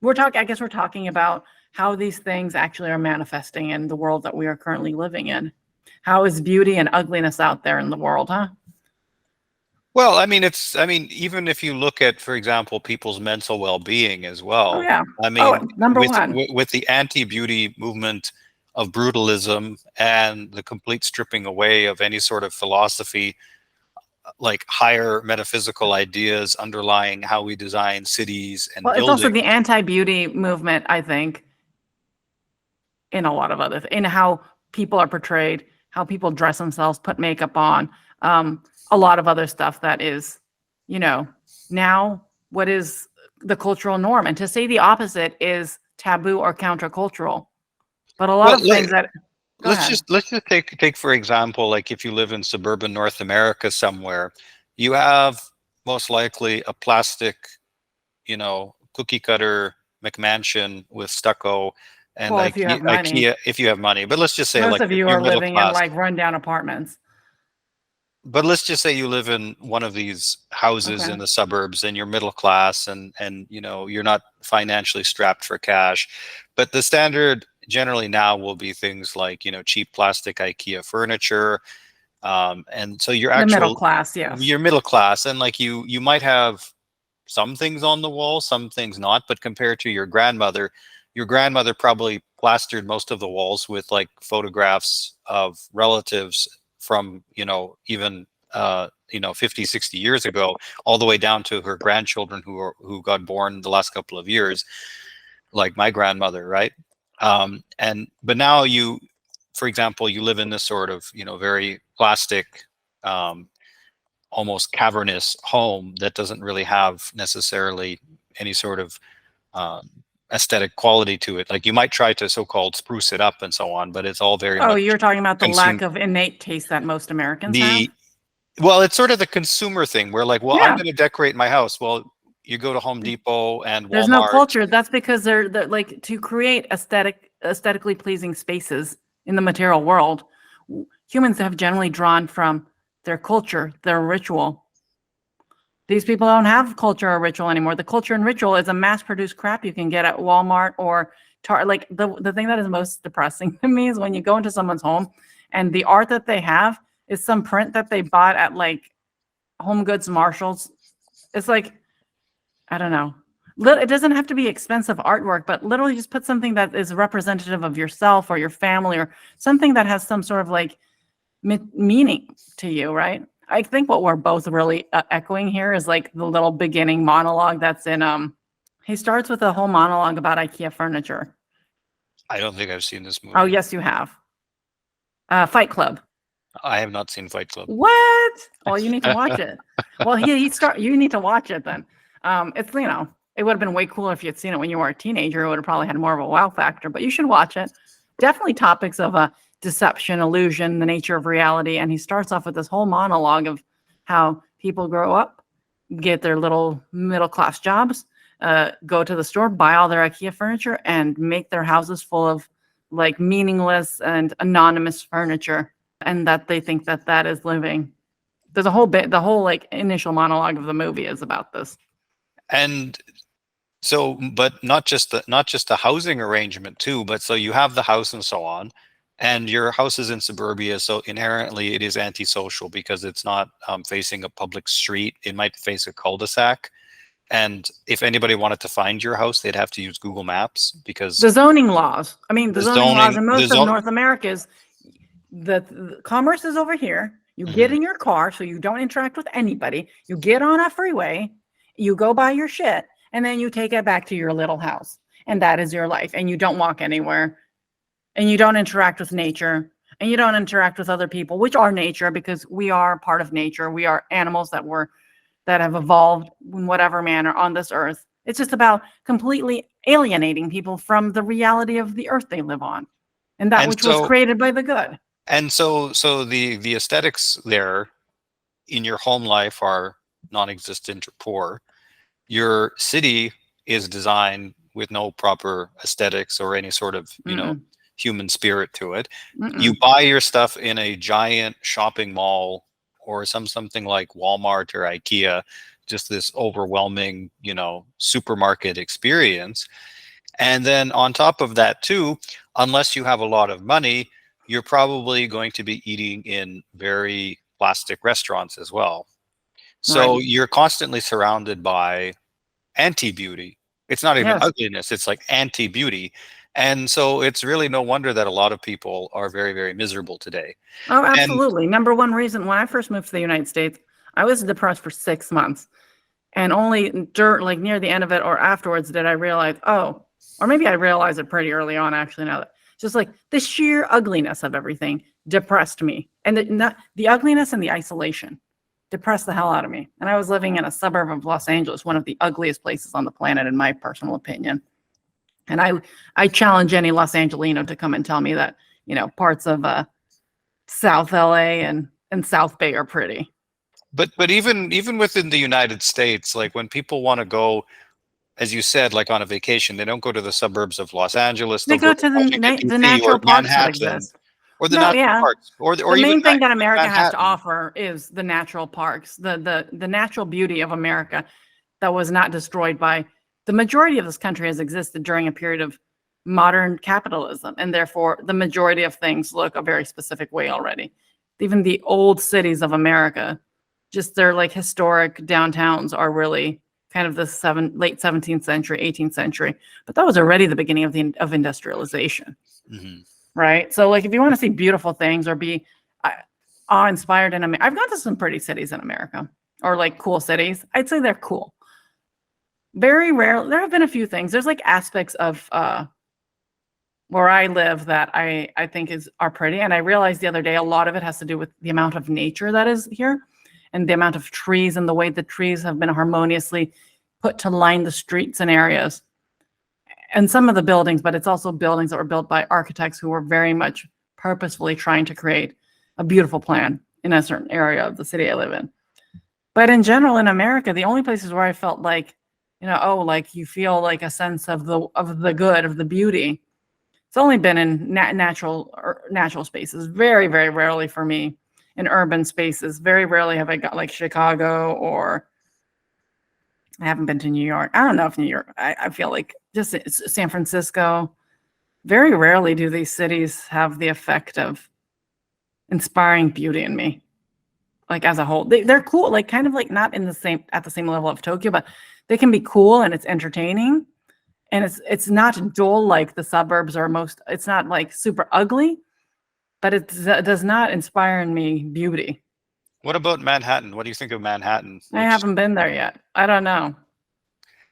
I guess we're talking about how these things actually are manifesting in the world that we are currently living in. How is beauty and ugliness out there in the world, huh? Well, I mean, even if you look at, for example, people's mental well-being as well. Oh, yeah. I mean, number one. with the anti-beauty movement of brutalism and the complete stripping away of any sort of philosophy, like higher metaphysical ideas underlying how we design cities and Well, it's buildings. also the anti-beauty movement, I think, in a lot of other in how people are portrayed, how people dress themselves, put makeup on, a lot of other stuff that is, now what is the cultural norm, and to say the opposite is taboo or countercultural. But a lot of things that let's just take for example, like if you live in suburban North America somewhere, you have most likely a plastic, cookie cutter McMansion with stucco and Well, if you have money. IKEA, if you have money. But let's just say Most like of if you you're are middle living in class. like rundown apartments. But let's just say you live in one of these houses in the suburbs and you're middle class and you're not financially strapped for cash. But the standard generally now will be things like, cheap plastic IKEA furniture. And so The middle class, yes. you're middle class, and like you might have some things on the wall, some things not, but compared to your grandmother probably plastered most of the walls with like photographs of relatives from, even 50, 60 years ago, all the way down to her grandchildren who got born the last couple of years, like my grandmother, right? But now for example, you live in this sort of, very plastic, almost cavernous home that doesn't really have necessarily any sort of aesthetic quality to it. Like you might try to so-called spruce it up and so on, but it's all very much. You're talking about the lack of innate taste that most Americans have? Well, it's sort of the consumer thing where like, well, Yeah. I'm going to decorate my house. Well, you go to Home Depot and Walmart. There's no culture. That's because they're like, to create aesthetically pleasing spaces in the material world, humans have generally drawn from their culture, their ritual. These people don't have culture or ritual anymore. The culture and ritual is a mass-produced crap you can get at Walmart or Target. Like the thing that is most depressing to me is when you go into someone's home and the art that they have is some print that they bought at like Home Goods, Marshalls. It's like, I don't know. It doesn't have to be expensive artwork, but literally just put something that is representative of yourself or your family, or something that has some sort of like meaning to you, right? I think what we're both really echoing here is like the little beginning monologue that's in, he starts with a whole monologue about IKEA furniture. I don't think I've seen this movie. Oh, yes, you have. Fight Club. I have not seen Fight Club. What? Well, you need to watch it. Well, you need to watch it then. It's, it would have been way cooler if you had seen it when you were a teenager. It would have probably had more of a wow factor, but you should watch it. Definitely topics of deception, illusion, the nature of reality. And he starts off with this whole monologue of how people grow up, get their little middle-class jobs, go to the store, buy all their IKEA furniture, and make their houses full of like meaningless and anonymous furniture. And that they think that is living. There's a whole bit, the whole like initial monologue of the movie is about this. And so, but not just the housing arrangement too, but so you have the house and so on, and your house is in suburbia, so inherently it is antisocial because it's not facing a public street. It might face a cul-de-sac, and if anybody wanted to find your house, they'd have to use Google Maps because The zoning laws. I mean, the the zoning laws zoning, in the most of zone. North America is the commerce is over here. You get Mhm. in your car so you don't interact with anybody. You get on a freeway, you go buy your shit, and then you take it back to your little house. And that is your life. And you don't walk anywhere. And you don't interact with nature. And you don't interact with other people, which are nature because we are part of nature. We are animals that have evolved in whatever manner on this earth. It's just about completely alienating people from the reality of the earth they live on and that And which was so created by the good. so the aesthetics there in your home life are non-existent or poor. Your city is designed with no proper aesthetics or any sort of, Mm-mm, human spirit to it. You mm-mm. buy your stuff in a giant shopping mall or something like Walmart or IKEA, just this overwhelming, supermarket experience. And then on top of that too, unless you have a lot of money, you're probably going to be eating in very plastic restaurants as well. Right. So you're constantly surrounded by anti-beauty. It's not even Yes. ugliness, it's like anti-beauty. And so it's really no wonder that a lot of people are very, very miserable today. Oh, And absolutely. Number one reason when I first moved to the United States, I was depressed for 6 months. And only like near the end of it or afterwards did I realize, oh, or maybe I realized it pretty early on, actually, now that just like the sheer ugliness of everything depressed me. And the ugliness and the isolation depressed the hell out of me. And I was living in a suburb of Los Angeles, one of the ugliest places on the planet, in my personal opinion. And I challenge any Los Angelino to come and tell me that, parts of South LA and South Bay are pretty. but even within the United States, like when people want to go, as you said, like on a vacation, they don't go to the suburbs of Los Angeles, They they'll go go to to Washington, the D.C. or natural parks that Manhattan exist. or the No, national yeah. parks or The even main thing that America has to Manhattan. offer is the natural parks, the natural beauty of America that was not destroyed by the majority of this country has existed during a period of modern capitalism, and therefore the majority of things look a very specific way already. Even the old cities of America, just their like historic downtowns are really kind of the late 17th century, 18th century, but that was already the beginning of industrialization. Mhm. Right. So, like, if you want to see beautiful things or be uh, awe inspired in America, I've gone to some pretty cities in America or like cool cities. I'd say they're cool. Very rare. There have been a few things. There's like aspects of where I live that I think are pretty. And I realized the other day a lot of it has to do with the amount of nature that is here and the amount of trees and the way the trees have been harmoniously put to line the streets and areas and some of the buildings, but it's also buildings that were built by architects who were very much purposefully trying to create a beautiful plan in a certain area of the city I live in. But in general, in America, the only places where I felt like, like you feel like a sense of the good, of the beauty, it's only been in natural spaces. Very, very rarely for me in urban spaces. Very rarely have I got like Chicago or I haven't been to New York. I don't know if New York. I feel like just San Francisco. Very rarely do these cities have the effect of inspiring beauty in me, like as a whole. They're cool, like kind of like not in the same at the same level of Tokyo, but they can be cool and it's entertaining. And it's not dull like the suburbs are most. It's not like super ugly, but it does not inspire in me beauty. What about Manhattan? What do you think of Manhattan? I Which haven't been there yet. I don't know.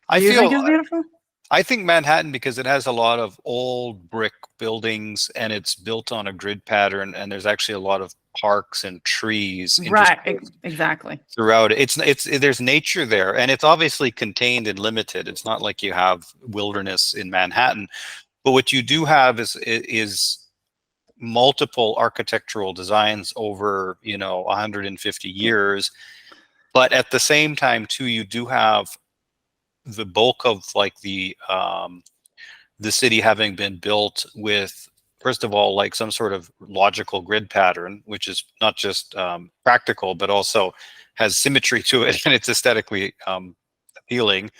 I Do you think feel it's beautiful? I think Manhattan because it has a lot of old brick buildings and it's built on a grid pattern and there's actually a lot of parks and trees Right, interspersed exactly. throughout it. It's there's nature there and it's obviously contained and limited. It's not like you have wilderness in Manhattan, but what you do have is multiple architectural designs over 150 years, but at the same time too you do have the bulk of like the city having been built with first of all, like some sort of logical grid pattern, which is not just practical, but also has symmetry to it and it's aesthetically appealing.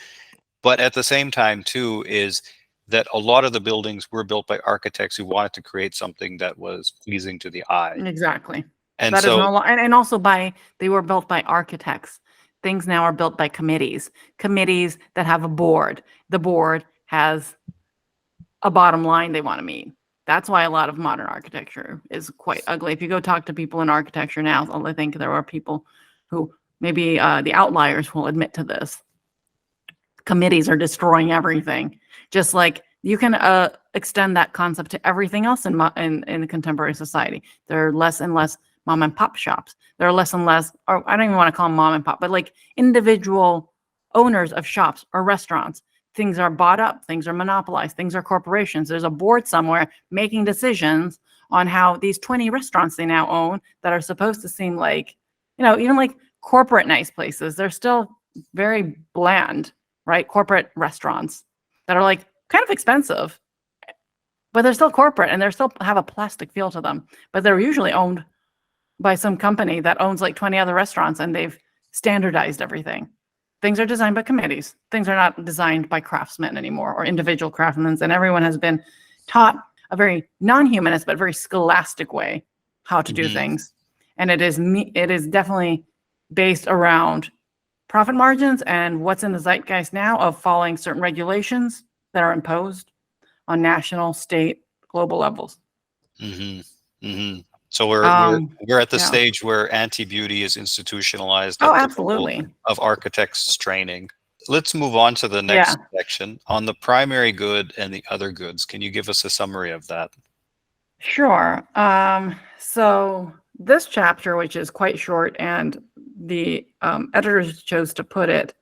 But at the same time, too, is that a lot of the buildings were built by architects who wanted to create something that was pleasing to the eye. Exactly. And That is so, no longer, and also they were built by architects. Things now are built by committees that have a board. The board has a bottom line they want to meet. That's why a lot of modern architecture is quite ugly. If you go talk to people in architecture now, I think there are people who maybe the outliers will admit to this. Committees are destroying everything. Just like you can extend that concept to everything else in contemporary society. There are less and less mom and pop shops. There are less and less, or I don't even want to call them mom and pop, but like individual owners of shops or restaurants. Things are bought up, things are monopolized, things are corporations. There's a board somewhere making decisions on how these 20 restaurants they now own that are supposed to seem like, even like corporate nice places, they're still very bland, right? Corporate restaurants that are like kind of expensive, but they're still corporate and they still have a plastic feel to them, but they're usually owned by some company that owns like 20 other restaurants and they've standardized everything. Things are designed by committees. Things are not designed by craftsmen anymore or individual craftsmen. And everyone has been taught a very non-humanist, but very scholastic way how to do things. And it is definitely based around profit margins and what's in the zeitgeist now of following certain regulations that are imposed on national, state, global levels. So we're at the stage where anti-beauty is institutionalized at the level of architects' training. Let's move on to the next section on the primary good and the other goods. Can you give us a summary of that? Sure. So this chapter, which is quite short, and the editors chose to put it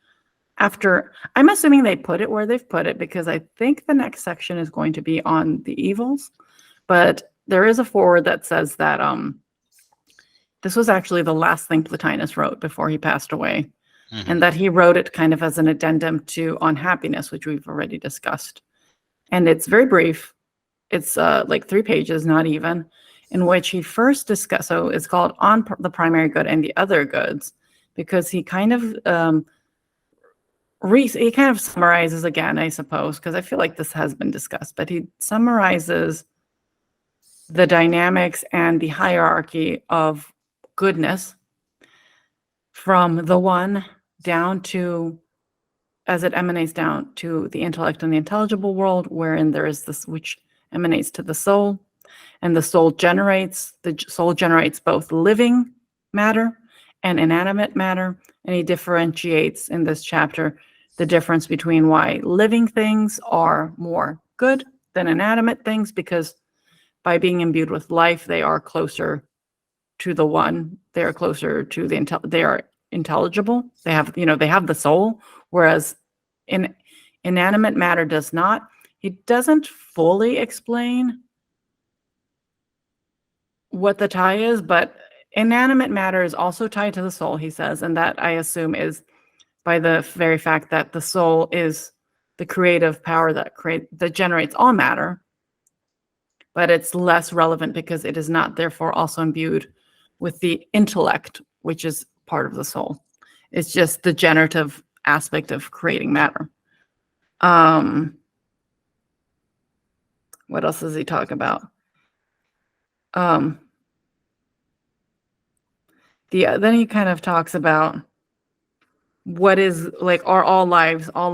after, I'm assuming they put it where they've put it because I think the next section is going to be on the evils, but there is a foreword that says that this was actually the last thing Plotinus wrote before he passed away, and that he wrote it kind of as an addendum to On Happiness, which we've already discussed. And it's very brief. It's like 3 pages, not even, in which he first discussed, so it's called On the Primary Good and the Other Goods, because he kind of he kind of summarizes again, I suppose, because I feel like this has been discussed, but he summarizes the dynamics and the hierarchy of goodness from the one down to, as it emanates down to the intellect and the intelligible world, wherein there is this which emanates to the soul, and the soul generates both living matter and inanimate matter. And he differentiates in this chapter the difference between why living things are more good than inanimate things, because by being imbued with life, they are closer to the one. They are closer to they are intelligible. They have, they have the soul, whereas inanimate matter does not. He doesn't fully explain what the tie is, but inanimate matter is also tied to the soul, he says, and that I assume is by the very fact that the soul is the creative power that generates all matter. But it's less relevant because it is not therefore also imbued with the intellect, which is part of the soul. It's just the generative aspect of creating matter. What else does he talk about? Then he kind of talks about what is like, are all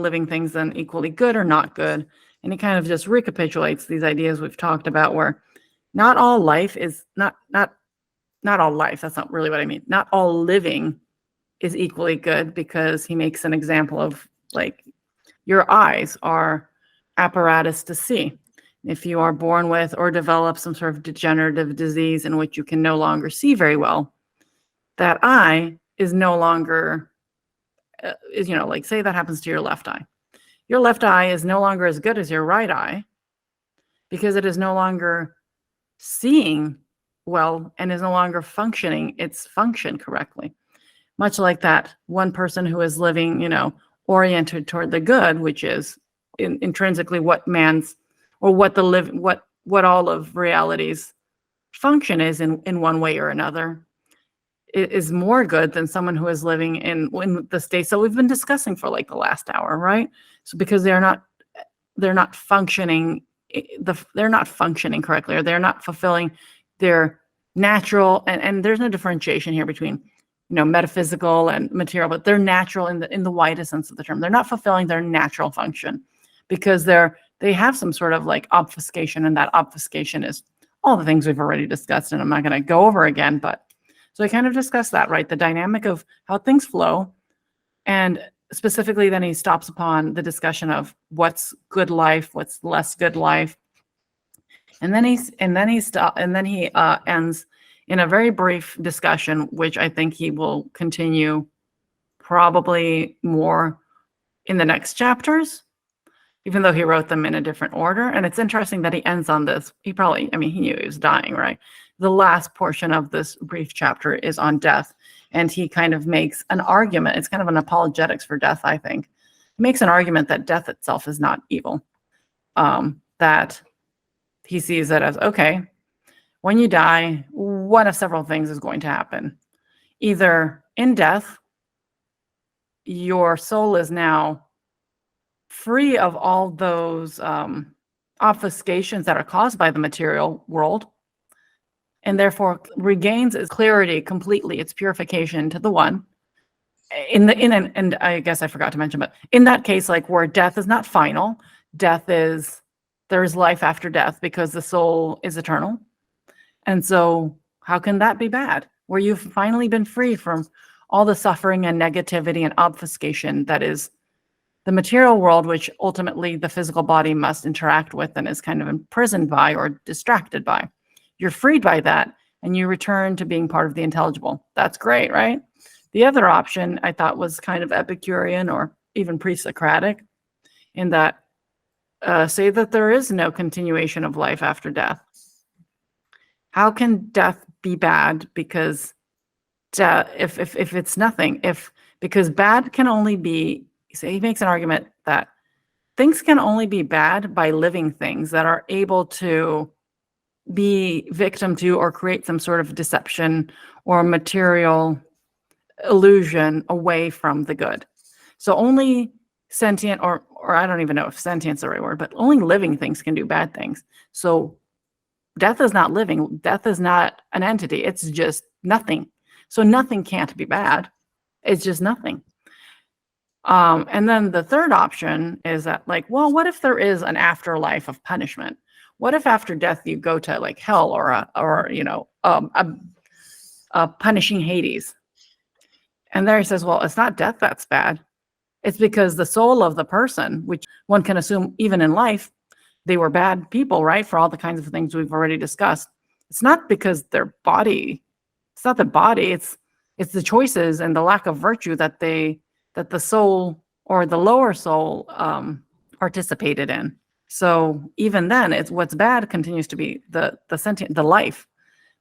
living things then equally good or not good? And he kind of just recapitulates these ideas we've talked about, where not all life is not all life. That's not really what I mean. Not all living is equally good, because he makes an example of like your eyes are apparatus to see. If you are born with or develop some sort of degenerative disease in which you can no longer see very well, that eye is no longer, like say that happens to your left eye. Your left eye is no longer as good as your right eye because it is no longer seeing well and is no longer functioning its function correctly. Much like that one person who is living, oriented toward the good, which is intrinsically what what all of reality's function is in one way or another is more good than someone who is living in the states that we've been discussing for like the last hour, right? So because they're not functioning they're not functioning correctly, or they're not fulfilling their natural, and there's no differentiation here between metaphysical and material, but they're natural in the widest sense of the term. They're not fulfilling their natural function because they have some sort of like obfuscation, and that obfuscation is all the things we've already discussed, and I'm not going to go over again, but so I kind of discussed that, right? The dynamic of how things flow, and specifically then he stops upon the discussion of what's good life, what's less good life. And then he ends in a very brief discussion, which I think he will continue probably more in the next chapters, even though he wrote them in a different order. And it's interesting that he ends on this. He knew he was dying, right? The last portion of this brief chapter is on death. And he kind of makes an argument. It's kind of an apologetics for death, I think. He makes an argument that death itself is not evil. That he sees it as, okay, when you die, one of several things is going to happen. Either in death, your soul is now free of all those obfuscations that are caused by the material world, and therefore regains its clarity completely, its purification to the one. And I guess I forgot to mention, but in that case, like where death is not final, there's life after death because the soul is eternal. And so how can that be bad? Where you've finally been free from all the suffering and negativity and obfuscation that is the material world, which ultimately the physical body must interact with and is kind of imprisoned by or distracted by. You're freed by that, and you return to being part of the intelligible. That's great, right? The other option I thought was kind of Epicurean or even pre-Socratic, in that say that there is no continuation of life after death. How can death be bad? Because if it's nothing, because bad can only be, so he makes an argument that things can only be bad by living things that are able to be victim to or create some sort of deception or material illusion away from the good. So only sentient, or I don't even know if sentient's the right word, but only living things can do bad things. So death is not living. Death is not an entity. It's just nothing. So nothing can't be bad. It's just nothing. And then the third option is that, like, well, what if there is an afterlife of punishment? What if after death you go to like hell or a punishing Hades? And there he says, well, it's not death that's bad. It's because the soul of the person, which one can assume even in life, they were bad people, right? For all the kinds of things we've already discussed. It's not because their body, it's not the body, it's the choices and the lack of virtue that the soul or the lower soul participated in. So even then, it's what's bad continues to be the sentient, the life.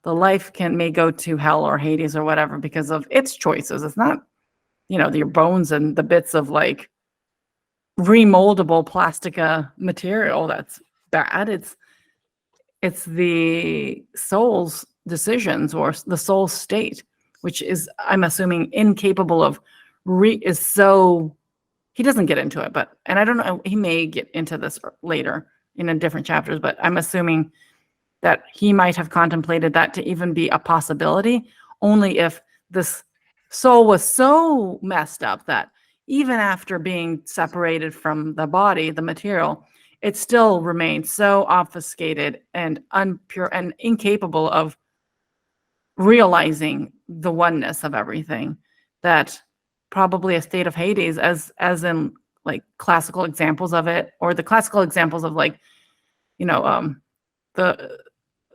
The life may go to hell or Hades or whatever because of its choices. It's not, your bones and the bits of like remoldable plastica material that's bad. It's the soul's decisions or the soul state, which is, I'm assuming, incapable of he doesn't get into it, and I don't know, he may get into this later in different chapters, but I'm assuming that he might have contemplated that to even be a possibility only if this soul was so messed up that even after being separated from the body, the material, it still remained so obfuscated and unpure and incapable of realizing the oneness of everything, that probably a state of Hades, as in like classical examples of it, or the classical examples of like, the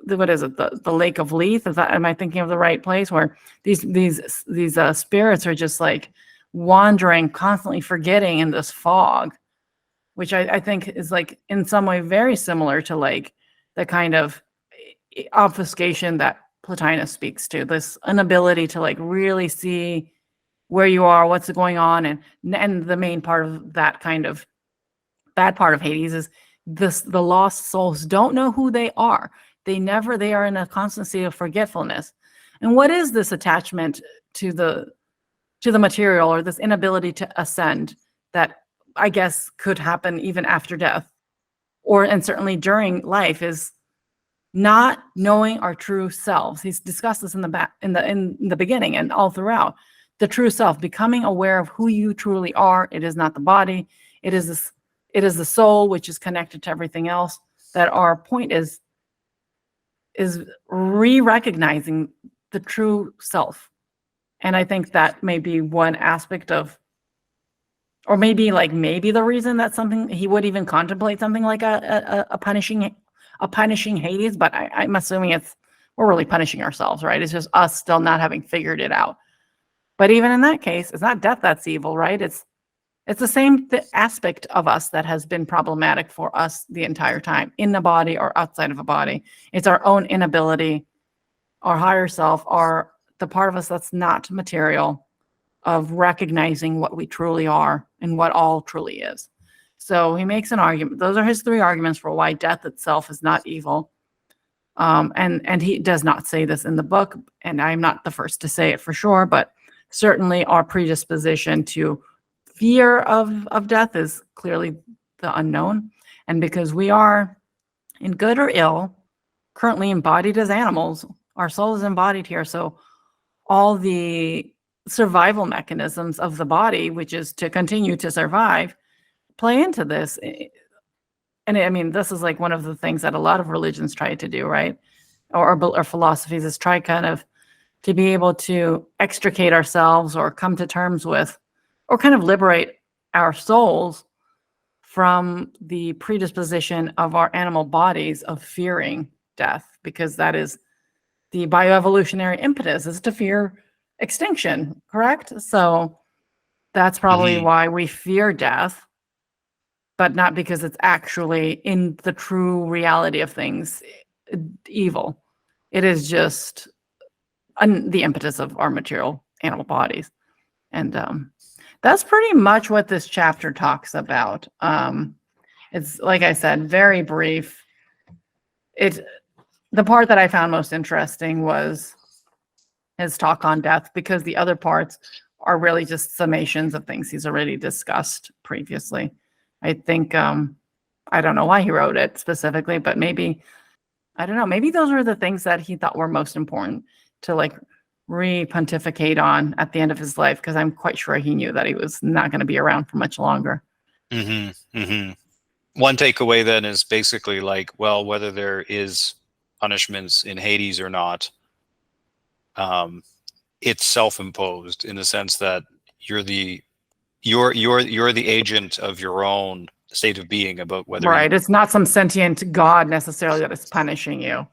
what is it, the Lake of Lethe? Am I thinking of the right place, where these spirits are just like wandering, constantly forgetting in this fog, which I think is like in some way very similar to like the kind of obfuscation that Plotinus speaks to, this inability to like really see where you are, what's going on, and the main part of that kind of bad part of Hades is the lost souls don't know who they are. They are in a constant state of forgetfulness. And what is this attachment to the material, or this inability to ascend that I guess could happen even after death, and certainly during life, is not knowing our true selves. He's discussed this in the beginning and all throughout. The true self, becoming aware of who you truly are. It is not the body. It is the soul, which is connected to everything else. That our point is re-recognizing the true self. And I think that may be one aspect of, or maybe the reason that something he would even contemplate something like a punishing Hades. But I'm assuming we're really punishing ourselves, right? It's just us still not having figured it out. But even in that case, it's not death that's evil, right? It's the same aspect of us that has been problematic for us the entire time, in the body or outside of a body. It's our own inability, our higher self, the part of us that's not material, of recognizing what we truly are and what all truly is. So he makes an argument. Those are his three arguments for why death itself is not evil. And he does not say this in the book, and I'm not the first to say it for sure, but certainly our predisposition to fear of death is clearly the unknown. And because we are, in good or ill, currently embodied as animals, our soul is embodied here. So all the survival mechanisms of the body, which is to continue to survive, play into this. And I mean, this is like one of the things that a lot of religions try to do, right? Or philosophies, is try kind of to be able to extricate ourselves or come to terms with, or kind of liberate our souls from the predisposition of our animal bodies of fearing death, because that is the bioevolutionary impetus, is to fear extinction, correct? So that's probably why we fear death, but not because it's actually, in the true reality of things, evil. It is just the impetus of our material animal bodies. And that's pretty much what this chapter talks about. It's, like I said, very brief. The part that I found most interesting was his talk on death, because the other parts are really just summations of things he's already discussed previously. I think, I don't know why he wrote it specifically, but maybe, I don't know, maybe those were the things that he thought were most important to re-pontificate on at the end of his life, because I'm quite sure he knew that he was not going to be around for much longer. One takeaway then is basically whether there is punishments in Hades or not, it's self-imposed, in the sense that you're the agent of your own state of being, about whether it's not some sentient god necessarily that is punishing you.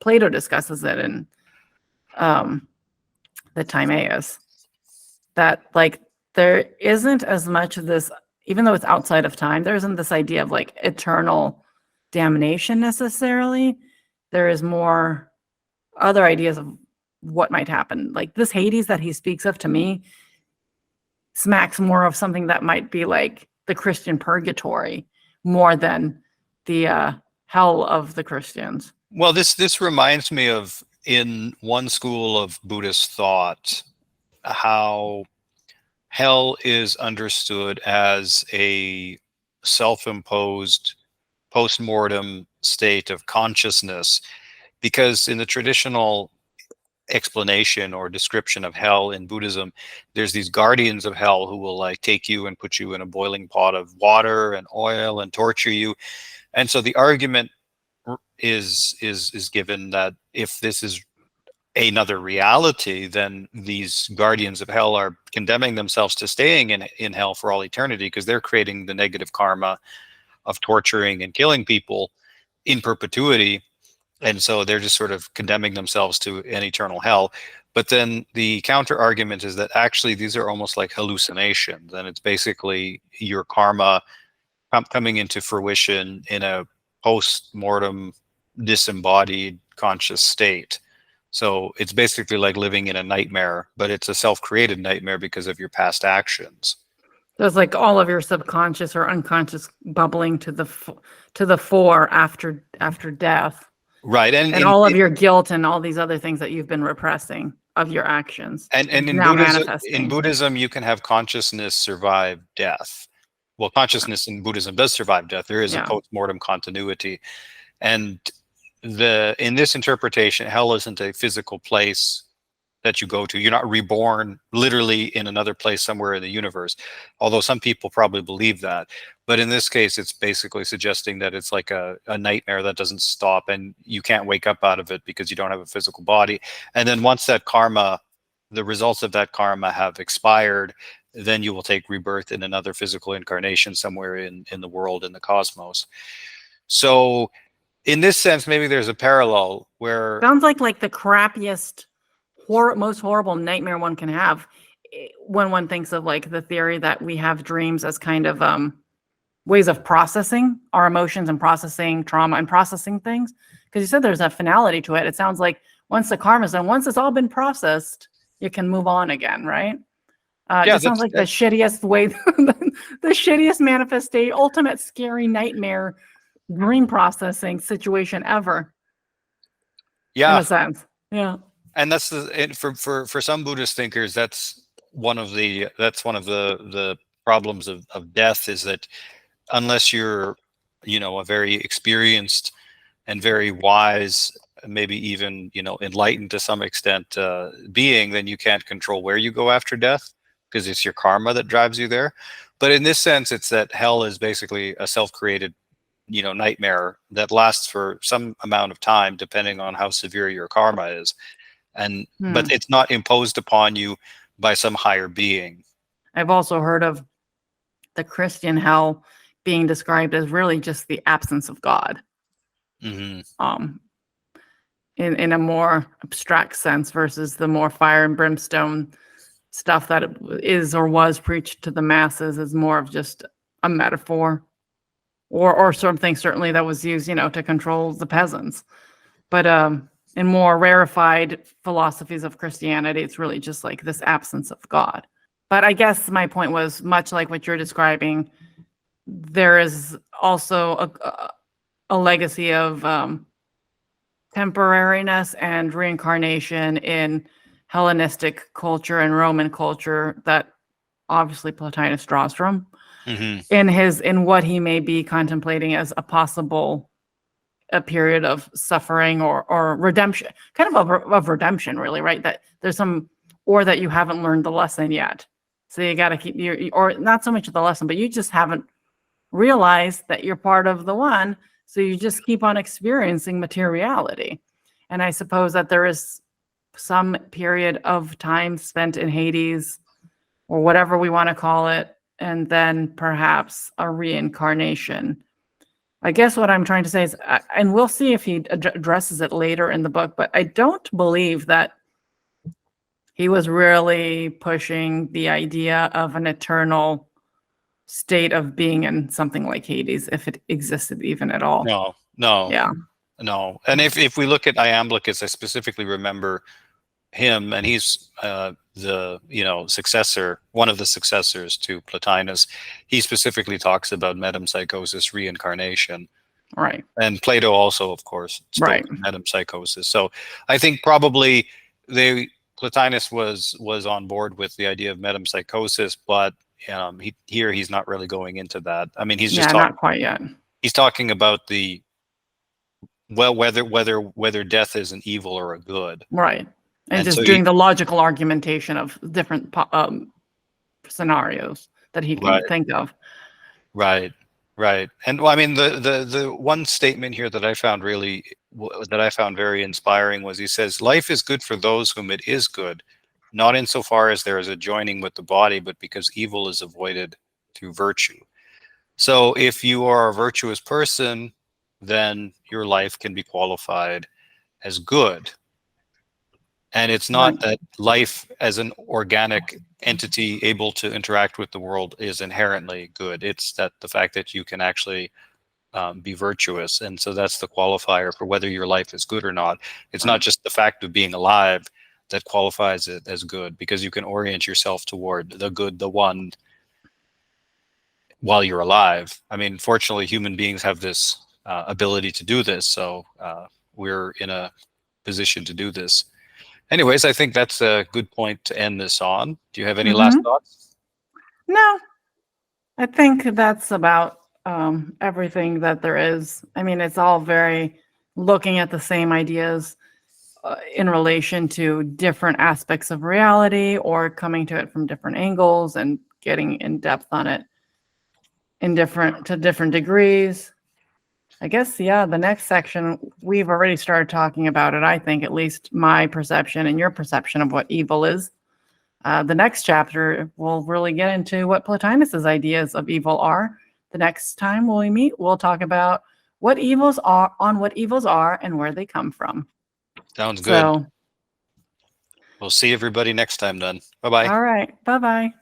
Plato discusses it in the Timaeus, that there isn't as much of this, even though it's outside of time, there isn't this idea of eternal damnation necessarily. There is more other ideas of what might happen. This Hades that he speaks of, to me, smacks more of something that might be like the Christian purgatory, more than the hell of the Christians. Well, this reminds me of, in one school of Buddhist thought, how hell is understood as a self-imposed post-mortem state of consciousness, because in the traditional explanation or description of hell in Buddhism, there's these guardians of hell who will take you and put you in a boiling pot of water and oil and torture you. And so the argument is given that if this is another reality, then these guardians of hell are condemning themselves to staying in hell for all eternity, because they're creating the negative karma of torturing and killing people in perpetuity. And so they're just sort of condemning themselves to an eternal hell. But then the counter argument is that actually these are almost like hallucinations, and it's basically your karma coming into fruition in a post-mortem disembodied conscious state. So it's basically like living in a nightmare, but it's a self-created nightmare because of your past actions. There's like all of your subconscious or unconscious bubbling to the fore after death, Right. And and all of your guilt and all these other things that you've been repressing of your actions is in now In manifesting. Buddhism, you can have consciousness survive death. Well, consciousness in Buddhism does survive death. There is a Yeah. post-mortem continuity. And in this interpretation, hell isn't a physical place that you go to. You're not reborn literally in another place somewhere in the universe, although some people probably believe that. But in this case, it's basically suggesting that it's like a nightmare that doesn't stop, and you can't wake up out of it because you don't have a physical body. And then once that karma, the results of that karma have expired, then you will take rebirth in another physical incarnation somewhere in the world, in the cosmos. So in this sense, maybe there's a parallel where Sounds like the crappiest, most horrible nightmare one can have when one thinks of like the theory that we have dreams as kind of ways of processing our emotions and processing trauma and processing things. Because you said there's a finality to it. It sounds like once the karma's done, once it's all been processed, you can move on again, right? It yeah, just sounds like the shittiest way, the shittiest manifestation, ultimate scary nightmare dream processing situation ever. In yeah. a sense. Yeah. And that's for some Buddhist thinkers, that's one of the problems of death, is that unless you're, a very experienced and very wise, maybe even, enlightened to some extent, being, then you can't control where you go after death, because it's your karma that drives you there. But in this sense, it's that hell is basically a self-created, nightmare that lasts for some amount of time, depending on how severe your karma is. And but it's not imposed upon you by some higher being. I've also heard of the Christian hell being described as really just the absence of God. Mm-hmm. In a more abstract sense versus the more fire and brimstone stuff that is or was preached to the masses is more of just a metaphor or something certainly that was used, to control the peasants. But in more rarefied philosophies of Christianity, it's really just like this absence of God. But I guess my point was, much like what you're describing, there is also a legacy of temporariness and reincarnation in Hellenistic culture and Roman culture that obviously Plotinus draws from in what he may be contemplating as a possible period of suffering or redemption, kind of redemption, really, right? That there's or that you haven't learned the lesson yet. So you got to keep or not so much of the lesson, but you just haven't realized that you're part of the one. So you just keep on experiencing materiality. And I suppose that there is some period of time spent in Hades or whatever we want to call it, and then perhaps a reincarnation. I guess what I'm trying to say is, and we'll see if he addresses it later in the book, but I don't believe that he was really pushing the idea of an eternal state of being in something like Hades, if it existed even at all. No. Yeah. No. And if we look at Iamblichus, I specifically remember him, and he's the successor, one of the successors to Plotinus. He specifically talks about metempsychosis, reincarnation. Right. And Plato also, of course, spoke of metempsychosis. So I think probably Plotinus was on board with the idea of metempsychosis, but he's not really going into that. I mean, he's just not quite yet. He's talking about whether death is an evil or a good. Right. And just so doing the logical argumentation of different scenarios that he can think of. Right. And well, I mean, the one statement here that I found very inspiring was, he says, life is good for those whom it is good, not insofar as there is a joining with the body, but because evil is avoided through virtue. So if you are a virtuous person, then your life can be qualified as good. And it's not that life as an organic entity able to interact with the world is inherently good. It's that the fact that you can actually be virtuous. And so that's the qualifier for whether your life is good or not. It's not just the fact of being alive that qualifies it as good, because you can orient yourself toward the good, the one, while you're alive. I mean, fortunately, human beings have this ability to do this, so we're in a position to do this. Anyways, I think that's a good point to end this on. Do you have any last thoughts? No, I think that's about everything that there is. I mean, it's all very looking at the same ideas in relation to different aspects of reality, or coming to it from different angles and getting in depth on it in different degrees. I guess, yeah, the next section, we've already started talking about it. I think, at least my perception and your perception of what evil is. The next chapter will really get into what Plotinus's ideas of evil are. The next time we meet, we'll talk about what evils are and where they come from. Sounds good. So, we'll see everybody next time then. Bye-bye. All right. Bye-bye.